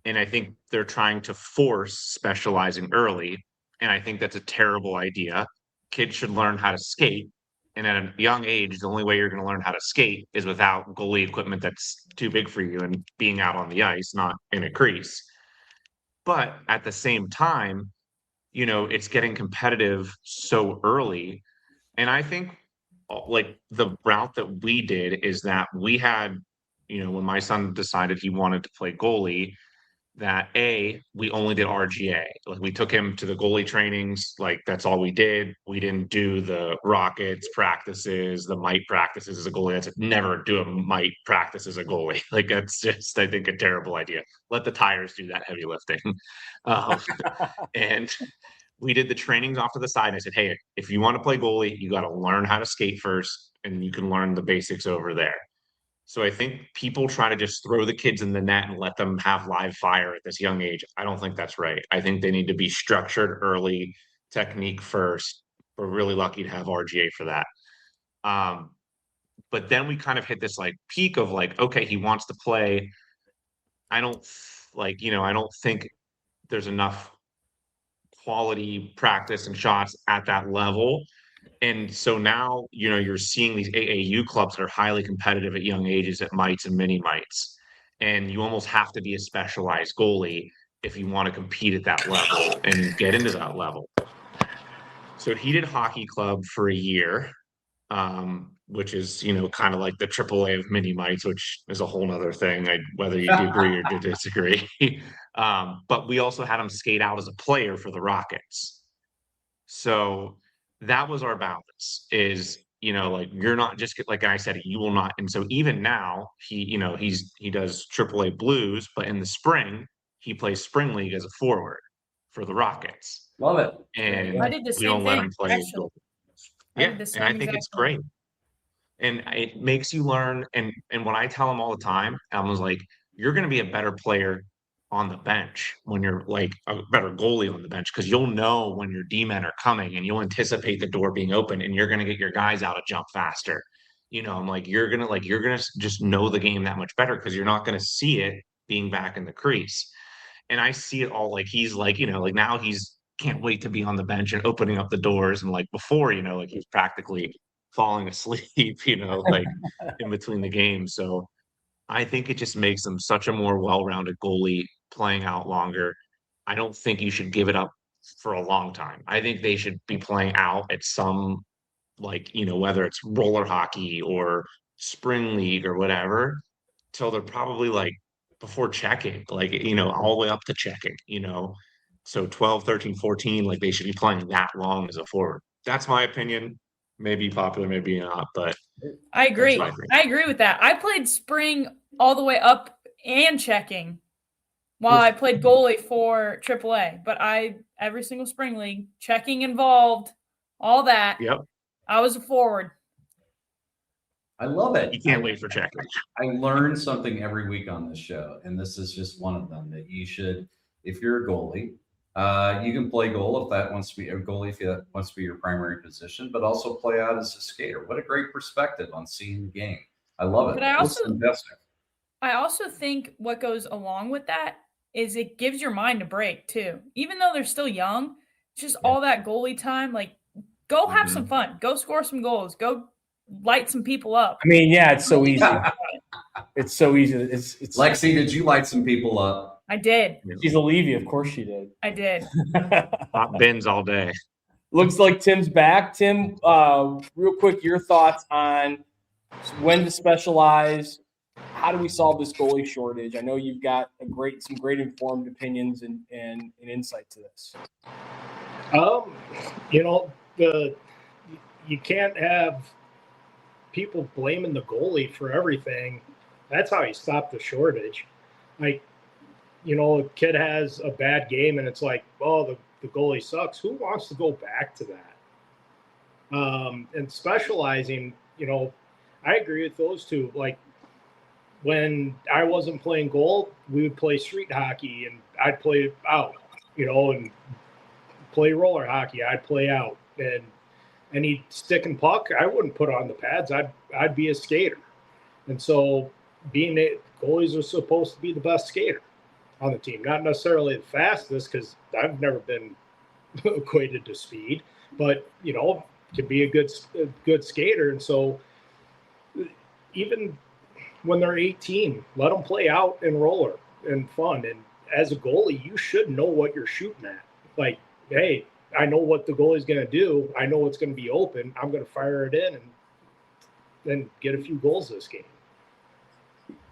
and I think they're trying to force specializing early, and I think that's a terrible idea. Kids should learn how to skate, and at a young age, the only way you're going to learn how to skate is without goalie equipment that's too big for you and being out on the ice, not in a crease. But at the same time, it's getting competitive so early. And I think like the route that we did is that we had, when my son decided he wanted to play goalie, that we only did RGA. Like we took him to the goalie trainings. Like that's all we did. We didn't do the Rockets practices, the mite practices as a goalie. That's never do a mite practice as a goalie. Like that's just, I think, a terrible idea. Let the tires do that heavy lifting. And we did the trainings off to the side. And I said, hey, if you want to play goalie, you got to learn how to skate first, and you can learn the basics over there. So I think people try to just throw the kids in the net and let them have live fire at this young age. I don't think that's right. I think they need to be structured early, technique first. We're really lucky to have RGA for that. But then we kind of hit this like peak of like, okay, he wants to play. I don't think there's enough quality practice and shots at that level. And so now, you're seeing these AAU clubs that are highly competitive at young ages at mites and mini mites. And you almost have to be a specialized goalie if you want to compete at that level and get into that level. So he did hockey club for a year, which is, kind of like the AAA of mini mites, which is a whole nother thing, whether you agree or disagree. But we also had him skate out as a player for the Rockets. So that was our balance is, you're not just like I said, you will not. And so even now he does AAA Blues, but in the spring, he plays spring league as a forward for the Rockets. Love it. And I did the we same don't let thing, him play. actually. Yeah. And I think it's great. And it makes you learn. And what I tell him all the time, I was like, you're going to be a better player on the bench when you're like a better goalie on the bench, because you'll know when your D-men are coming and you'll anticipate the door being open and you're going to get your guys out of jump faster. I'm like, you're going to just know the game that much better because you're not going to see it being back in the crease. And I see it all like he's like, like now he's can't wait to be on the bench and opening up the doors. And like before, like he's practically falling asleep, like in between the games. So I think it just makes them such a more well-rounded goalie playing out longer. I don't think you should give it up for a long time. I think they should be playing out at some, like, whether it's roller hockey or spring league or whatever, till they're probably like before checking, like, all the way up to checking, so 12, 13, 14, like they should be playing that long as a forward. That's my opinion. Maybe popular, maybe not, but I agree. that's my I agree with that. I played spring all the way up and checking while I played goalie for AAA. But every single spring league, checking involved, all that. Yep. I was a forward. I love it. You can't wait for checking. I learn something every week on this show, and this is just one of them that you should, if you're a goalie, you can play goal if that wants to be a goalie, if that wants to be your primary position, but also play out as a skater. What a great perspective on seeing the game. I love it. But I also think what goes along with that is it gives your mind a break too. Even though they're still young, just all that goalie time, like go have some fun, go score some goals, go light some people up. I mean, yeah, it's so easy. It's so easy. It's Lexi, did you light some people up? I did. She's a Levy, of course she did. I did. Pop bins all day. Looks like Tim's back. Tim, real quick, your thoughts on when to specialize. How do we solve this goalie shortage? I know you've got some great informed opinions and insight to this. You can't have people blaming the goalie for everything. That's how you stop the shortage. Like, a kid has a bad game and it's like, oh, the goalie sucks. Who wants to go back to that? And specializing, I agree with those two. Like, when I wasn't playing goal, we would play street hockey and I'd play out, and play roller hockey. I'd play out, and any stick and puck, I wouldn't put on the pads. I'd be a skater. And so goalies are supposed to be the best skater on the team, not necessarily the fastest, because I've never been equated to speed, but can be a good skater. And so even when they're 18, let them play out and roller and fun. And as a goalie, you should know what you're shooting at. Like, hey, I know what the goalie's going to do. I know what's going to be open. I'm going to fire it in and then get a few goals this game.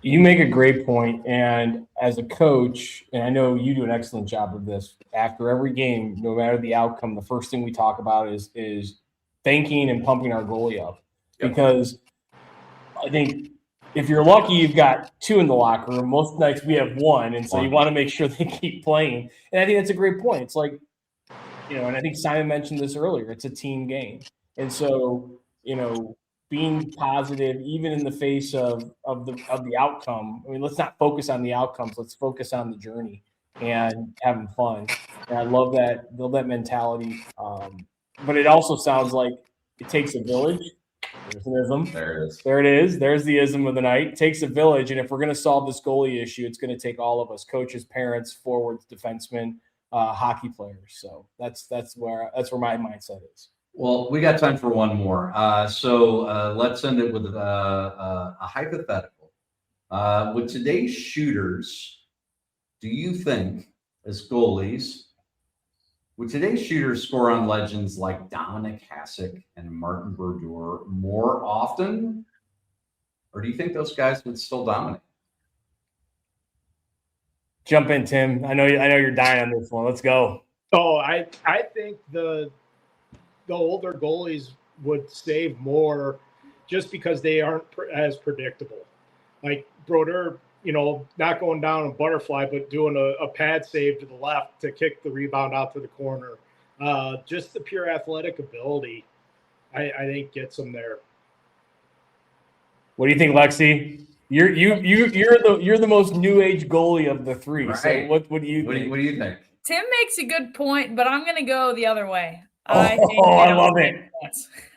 You make a great point. And as a coach, and I know you do an excellent job of this, after every game, no matter the outcome, the first thing we talk about is thanking and pumping our goalie up. Yep. Because I think if you're lucky, you've got two in the locker room. Most nights we have one, and so you want to make sure they keep playing. And I think that's a great point. It's like, and I think Simon mentioned this earlier, it's a team game. And so, being positive, even in the face of the outcome. I mean, let's not focus on the outcomes. Let's focus on the journey and having fun. And I love that mentality. But it also sounds like it takes a village. There's an ism. There it is. There it is. There's the ism of the night. It takes a village. And if we're going to solve this goalie issue, it's going to take all of us, coaches, parents, forwards, defensemen, hockey players. So that's where my mindset is. Well, we got time for one more. So let's end it with a hypothetical. With today's shooters, do you think, as goalies, would today's shooters score on legends like Dominic Hasek and Martin Brodeur more often? Or do you think those guys would still dominate? Jump in, Tim. I know you're dying on this one. Let's go. Oh, I think the older goalies would save more just because they aren't as predictable. Like Brodeur, not going down a butterfly, but doing a pad save to the left to kick the rebound out to the corner. Just the pure athletic ability, I think, gets them there. What do you think, Lexi? You're the most new age goalie of the three. Right. So what do you think? What do you think? Tim makes a good point, but I'm going to go the other way. I love it.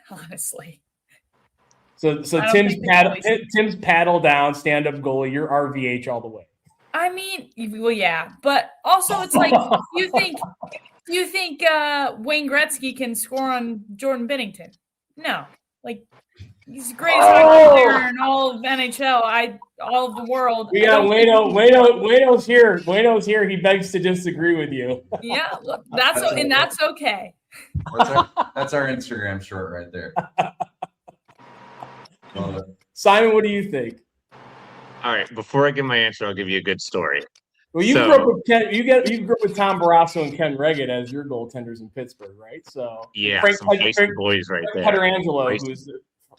Honestly. So Tim's paddle down, stand up goalie. You're RVH all the way. I mean, well, yeah, but also it's like you think Wayne Gretzky can score on Jordan Binnington? No, like he's the greatest hockey player in all of NHL. All of the world. We got Wayno's here. Wayno's here. He begs to disagree with you. Yeah, look, that's okay. That's our Instagram short right there. Simon, what do you think? All right. Before I give my answer, I'll give you a good story. Well, you grew up with Ken. You grew up with Tom Barrasso and Ken Reggett as your goaltenders in Pittsburgh, right? So Yeah, Frank, some feisty boys right there. Petrangelo, who's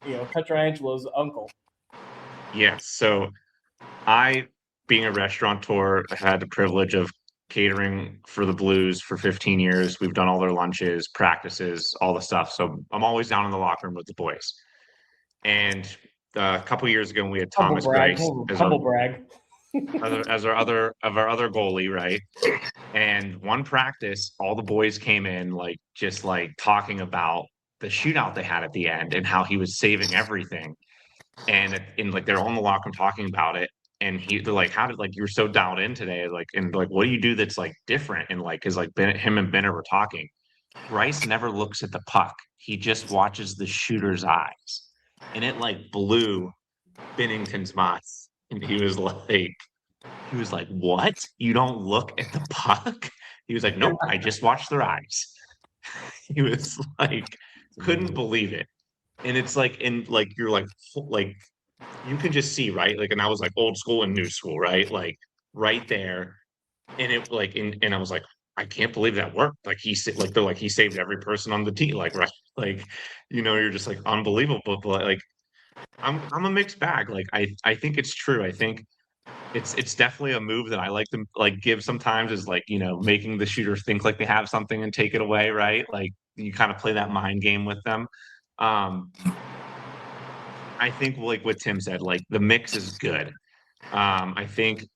Petrangelo's uncle. Yes. So I, being a restaurateur, had the privilege of catering for the Blues for 15 years. We've done all their lunches, practices, all the stuff. So I'm always down in the locker room with the boys. And a couple years ago, when we had Thomas Grice as our other goalie, right? And one practice, all the boys came in just talking about the shootout they had at the end and how he was saving everything. And they're on the locker room talking about it. And they're like, how did you were so dialed in today? What do you do that's different? And because him and Benner were talking. Grice never looks at the puck. He just watches the shooter's eyes. And it blew Bennington's mind. And he was like, what? You don't look at the puck? He was like, nope, I just watched their eyes. He was couldn't believe it. And it's you're you can just see, right? And I was old school and new school, right? Right there. And it and I was like, I can't believe that worked. He saved every person on the team, right? You're just unbelievable. But I'm a mixed bag. I think it's true. I think it's definitely a move that I like to give sometimes is making the shooters think they have something and take it away, right? You kind of play that mind game with them. I think what Tim said, the mix is good. I think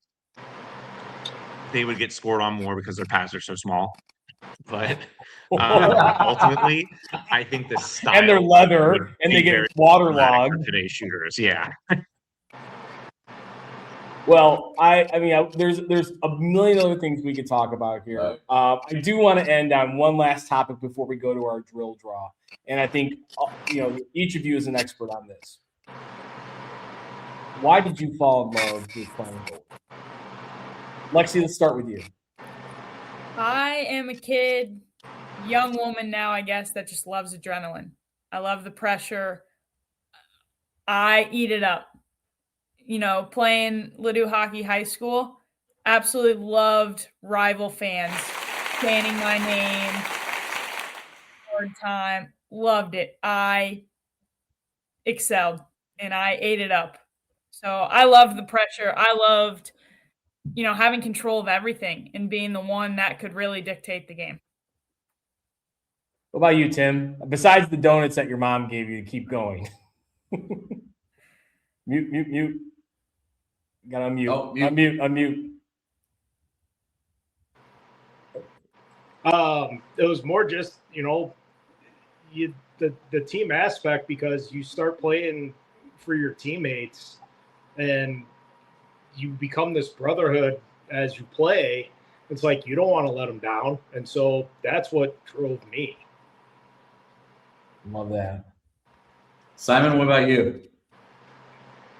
they would get scored on more because their pads are so small. But ultimately, I think the style and they're leather and they get waterlogged for today's shooters. Yeah. Well, there's a million other things we could talk about here. I do want to end on one last topic before we go to our drill draw, and I think each of you is an expert on this. Why did you fall in love with playing goalie? Lexi, let's start with you. I am a young woman now, I guess, that just loves adrenaline. I love the pressure. I eat it up. Playing Ladue Hockey High School, absolutely loved rival fans chanting my name, hard time, loved it. I excelled and I ate it up. So I loved the pressure. I loved, having control of everything and being the one that could really dictate the game. What about you, Tim? Besides the donuts that your mom gave you to keep going. Mute. Got to unmute. Oh, unmute. It was more just, the team aspect, because you start playing for your teammates and you become this brotherhood as you play. It's you don't want to let them down. And so that's what drove me. Love that. Simon, what about you?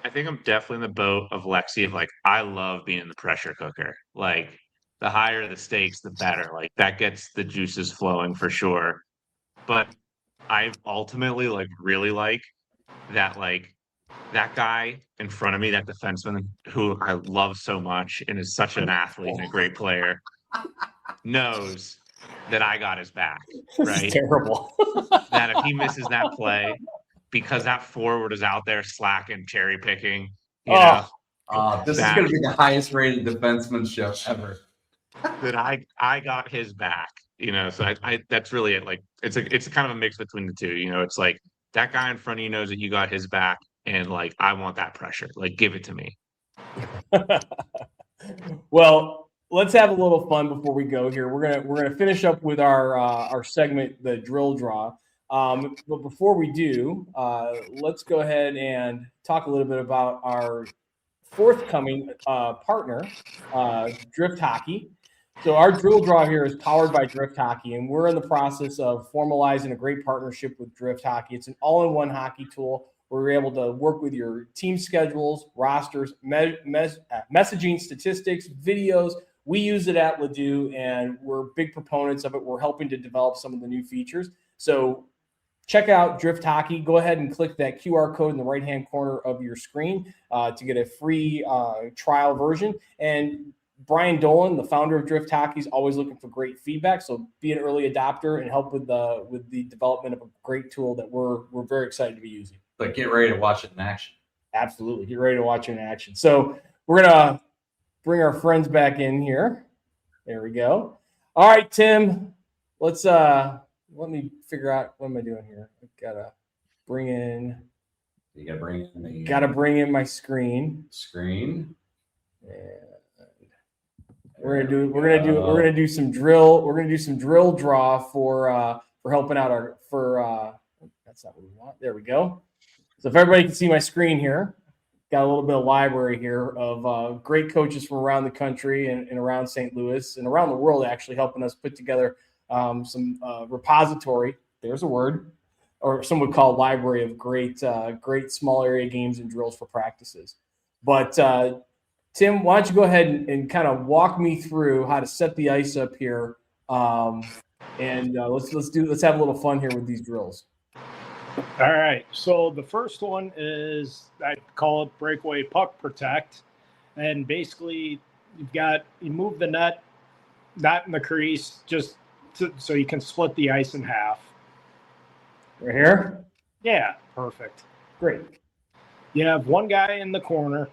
I think I'm definitely in the boat of Lexi of I love being the pressure cooker. The higher the stakes, the better. That gets the juices flowing for sure. But I ultimately really like that that guy in front of me, that defenseman who I love so much and is such an athlete and a great player, knows that I got his back. Right? This is terrible. That if he misses that play, because that forward is out there slacking, cherry picking. This is going to be the highest rated defensemanship ever. That I got his back, So I that's really it. It's kind of a mix between the two. It's that guy in front of you knows that you got his back, and I want that pressure. Give it to me. Well, let's have a little fun before we go here. We're gonna finish up with our segment, the drill draw. But before we do, let's go ahead and talk a little bit about our forthcoming partner, Drift Hockey. So our drill draw here is powered by Drift Hockey, and we're in the process of formalizing a great partnership with Drift Hockey. It's an all-in-one hockey tool where we're able to work with your team schedules, rosters, messaging, statistics, videos. We use it at Ladue, and we're big proponents of it. We're helping to develop some of the new features. So check out Drift Hockey. Go ahead and click that QR code in the right-hand corner of your screen to get a free trial version. And Brian Dolan, the founder of Drift Hockey, is always looking for great feedback. So be an early adopter and help with the development of a great tool that we're very excited to be using. But get ready to watch it in action. Absolutely. Get ready to watch it in action. So we're going to bring our friends back in here. There we go. All right, Tim, let's let me figure out what am I doing here. I've got to bring in. You got to bring in the. Got to bring in my screen. Screen. And we're gonna do some drill. We're gonna do some drill draw for helping out that's not what we want. There we go. So if everybody can see my screen here, got a little bit of library here of great coaches from around the country and around St. Louis and around the world, actually helping us put together some repository. There's a word, or some would call library of great small area games and drills for practices. But Tim, why don't you go ahead and kind of walk me through how to set the ice up here, and let's have a little fun here with these drills. All right. So the first one is, I call it breakaway puck protect, and basically you move the net, not in the crease, just so you can split the ice in half. Right here. Yeah, perfect. Great. You have one guy in the corner.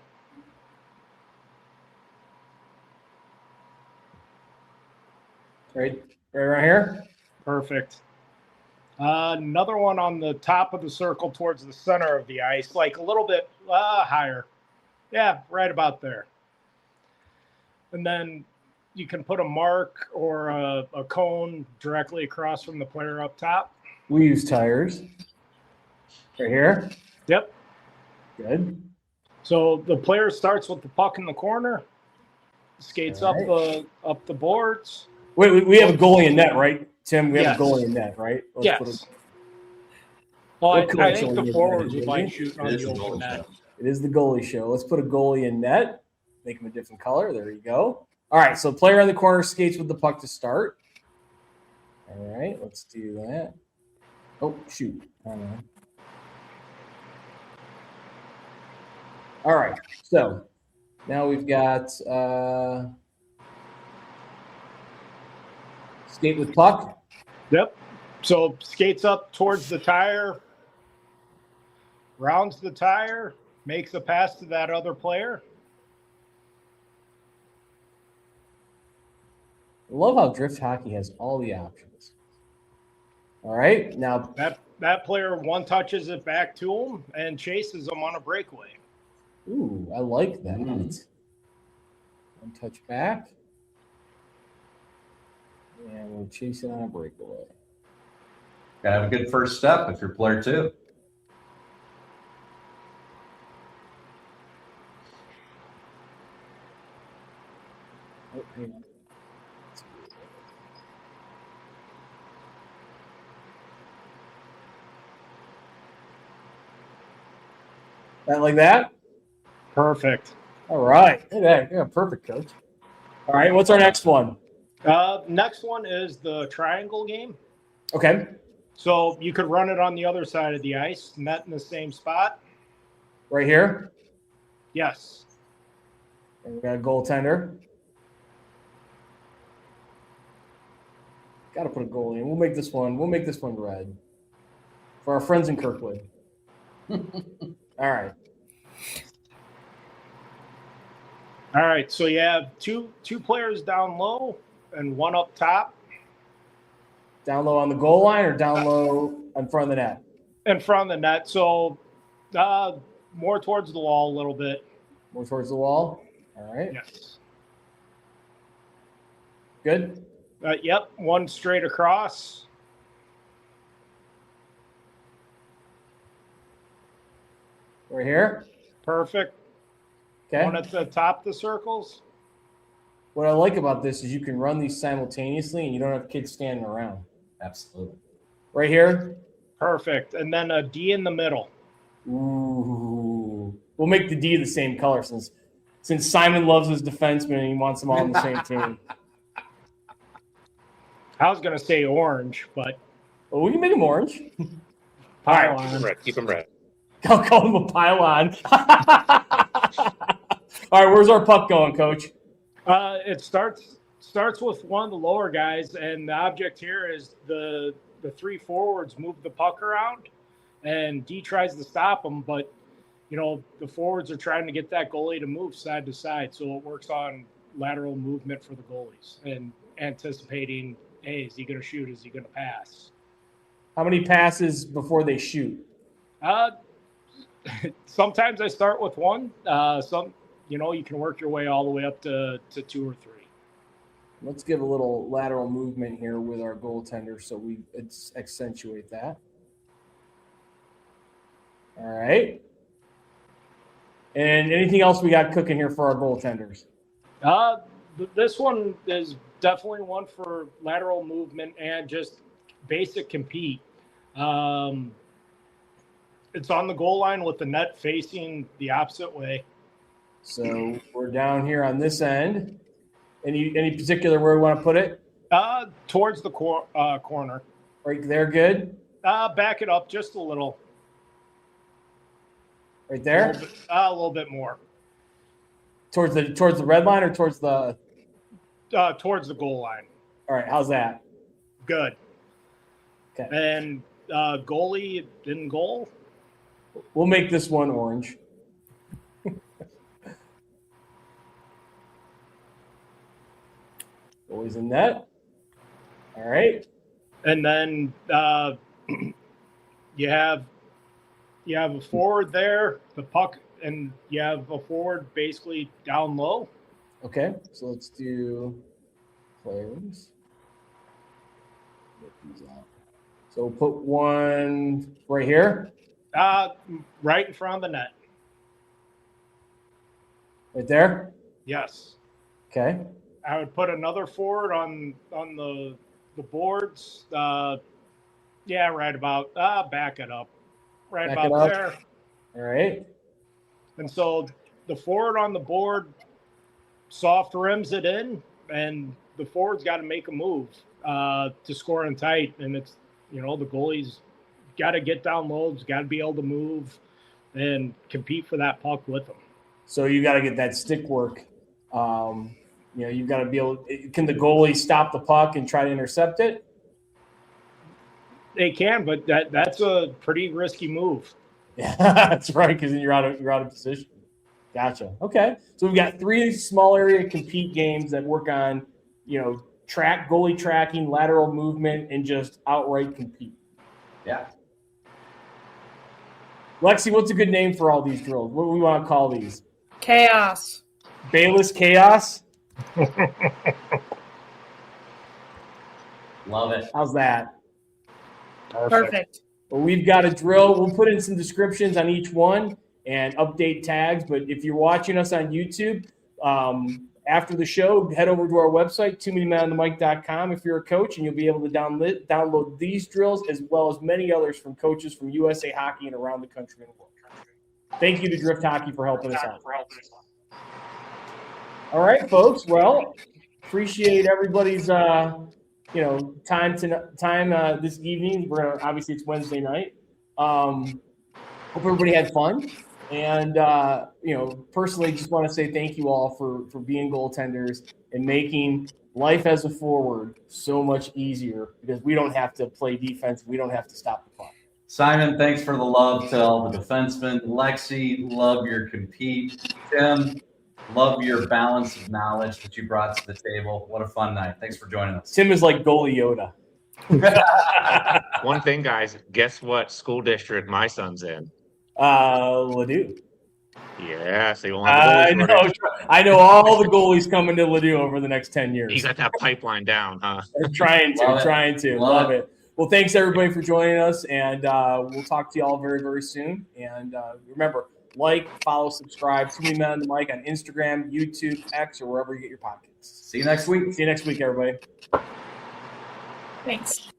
Right around here. Perfect. Another one on the top of the circle towards the center of the ice, like a little bit higher. Yeah, right about there. And then you can put a mark or a cone directly across from the player up top. We use tires. Right here. Yep. Good. So the player starts with the puck in the corner, skates up the boards. Wait, we have a goalie in net, right, Tim? We have Yes. a goalie in net, right? Yes. Well, I think the forwards would like shooting on the open net. It is the goalie show. Let's put a goalie in net. Make him a different color. There you go. All right, so player in the corner skates with the puck to start. All right, let's do that. Oh, shoot. Hold on. All right, so now we've got skate with puck. Yep. So skates up towards the tire, rounds the tire, makes a pass to that other player. I love how Drift Hockey has all the options. All right, now that player one touches it back to him and chases him on a breakaway. Ooh, I like that. One touch back. And we'll chase it on a breakaway. Gotta have a good first step if you're player two. Oh, hang on. That like that? Perfect. All right. Yeah, perfect, coach. All right, what's our next one? Next one is the triangle game. Okay. So you could run it on the other side of the ice, net in the same spot. Right here? Yes. And we got a goaltender. Got to put a goalie in. We'll make this one red. For our friends in Kirkwood. All right. All right. So you have two players down low and one up top. Down low on the goal line or down low in front of the net? In front of the net. So more towards the wall a little bit. More towards the wall? All right. Yes. Good? Yep. One straight across. Right here? Perfect. Okay. One at the top of the circles. What I like about this is you can run these simultaneously and you don't have kids standing around. Absolutely. Right here? Perfect. And then a D in the middle. Ooh. We'll make the D the same color since Simon loves his defenseman and he wants them all on the same team. I was going to say orange, but. Well, we can make them orange. pylon. Keep them red. I'll call him a pylon. All right, where's our puck going, Coach? It starts with one of the lower guys, and the object here is the three forwards move the puck around, and D tries to stop them, but the forwards are trying to get that goalie to move side to side, so it works on lateral movement for the goalies and anticipating, hey, is he going to shoot? Is he going to pass? How many passes before they shoot? Sometimes I start with one. You can work your way all the way up to 2 or 3. Let's give a little lateral movement here with our goaltender so we accentuate that. All right. And anything else we got cooking here for our goaltenders? This one is definitely one for lateral movement and just basic compete. It's on the goal line with the net facing the opposite way. So we're down here on this end. Any particular where we want to put it? Towards the corner. Right there, good? Back it up just a little. Right there? A little bit more. Towards the red line or towards the goal line. All right, how's that? Good. Okay. And goalie in goal. We'll make this one orange. Goalie's in net. All right. And then you have a forward there, the puck, and you have a forward basically down low. Okay, so let's do players. Get these out. So we'll put one right here. Right in front of the net. Right there? Yes. Okay. I would put another forward on the boards. Right about back it up. Right Back about it up. there. All right. And so the forward on the board soft rims it in, and the forward's got to make a move to score in tight. And it's, the goalie's got to get down low, got to be able to move and compete for that puck with them. So you got to get that stick work. You've got to be able – can the goalie stop the puck and try to intercept it? They can, but that's a pretty risky move. Yeah, that's right, because then you're out of position. Gotcha. Okay. So we've got 3 small area compete games that work on, goalie tracking, lateral movement, and just outright compete. Yeah. Lexi, what's a good name for all these drills? What do we want to call these? Chaos. Balis Chaos? Love it. How's that? Perfect. Well, we've got a drill. We'll put in some descriptions on each one and update tags. But if you're watching us on YouTube, after the show, head over to our website, toomanymenonthe.com if you're a coach, and you'll be able to download these drills as well as many others from coaches from USA Hockey and around the country and the world. Thank you to Drift Hockey for helping us out. All right, folks. Well, appreciate everybody's time this evening. Obviously it's Wednesday night. Hope everybody had fun. And, personally just want to say thank you all for being goaltenders and making life as a forward so much easier because we don't have to play defense. We don't have to stop the puck. Simon, thanks for the love to all the defensemen. Lexi, love your compete. Tim, love your balance of knowledge that you brought to the table. What a fun night. Thanks for joining us. Tim is like goalie Yoda. One thing, guys, guess what school district my son's in? Ladue. Yeah, so you won't have I know all the goalies coming to Ladue over the next 10 years. You got that pipeline down, huh? They're trying to. Love it. Well, thanks everybody for joining us, and we'll talk to you all very, very soon. And remember, follow, subscribe. Too Many Men on the Mic on Instagram, YouTube, X, or wherever you get your podcasts. See you next week. See you next week, everybody. Thanks.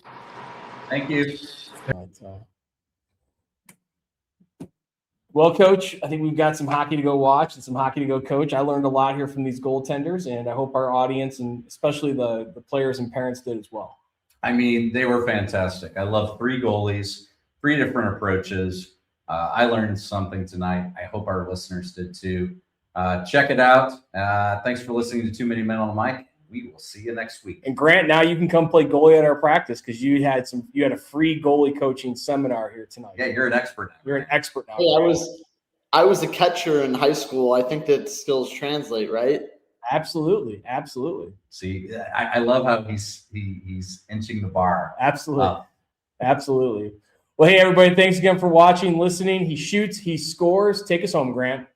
Thank you. Well, Coach, I think we've got some hockey to go watch and some hockey to go coach. I learned a lot here from these goaltenders, and I hope our audience and especially the players and parents did as well. I mean, they were fantastic. I love 3 goalies. 3 different approaches. I learned something tonight. I hope our listeners did too. Check it out. Thanks for listening to Too Many Men on the Mic. We will see you next week. And Grant, now you can come play goalie at our practice because you had a free goalie coaching seminar here tonight. Yeah, you're an expert now. You're an expert now. Hey, I was a catcher in high school. I think that skills translate, right? Absolutely. See, I love how he's inching the bar. Absolutely. Well, hey, everybody, thanks again for watching, listening. He shoots, he scores. Take us home, Grant.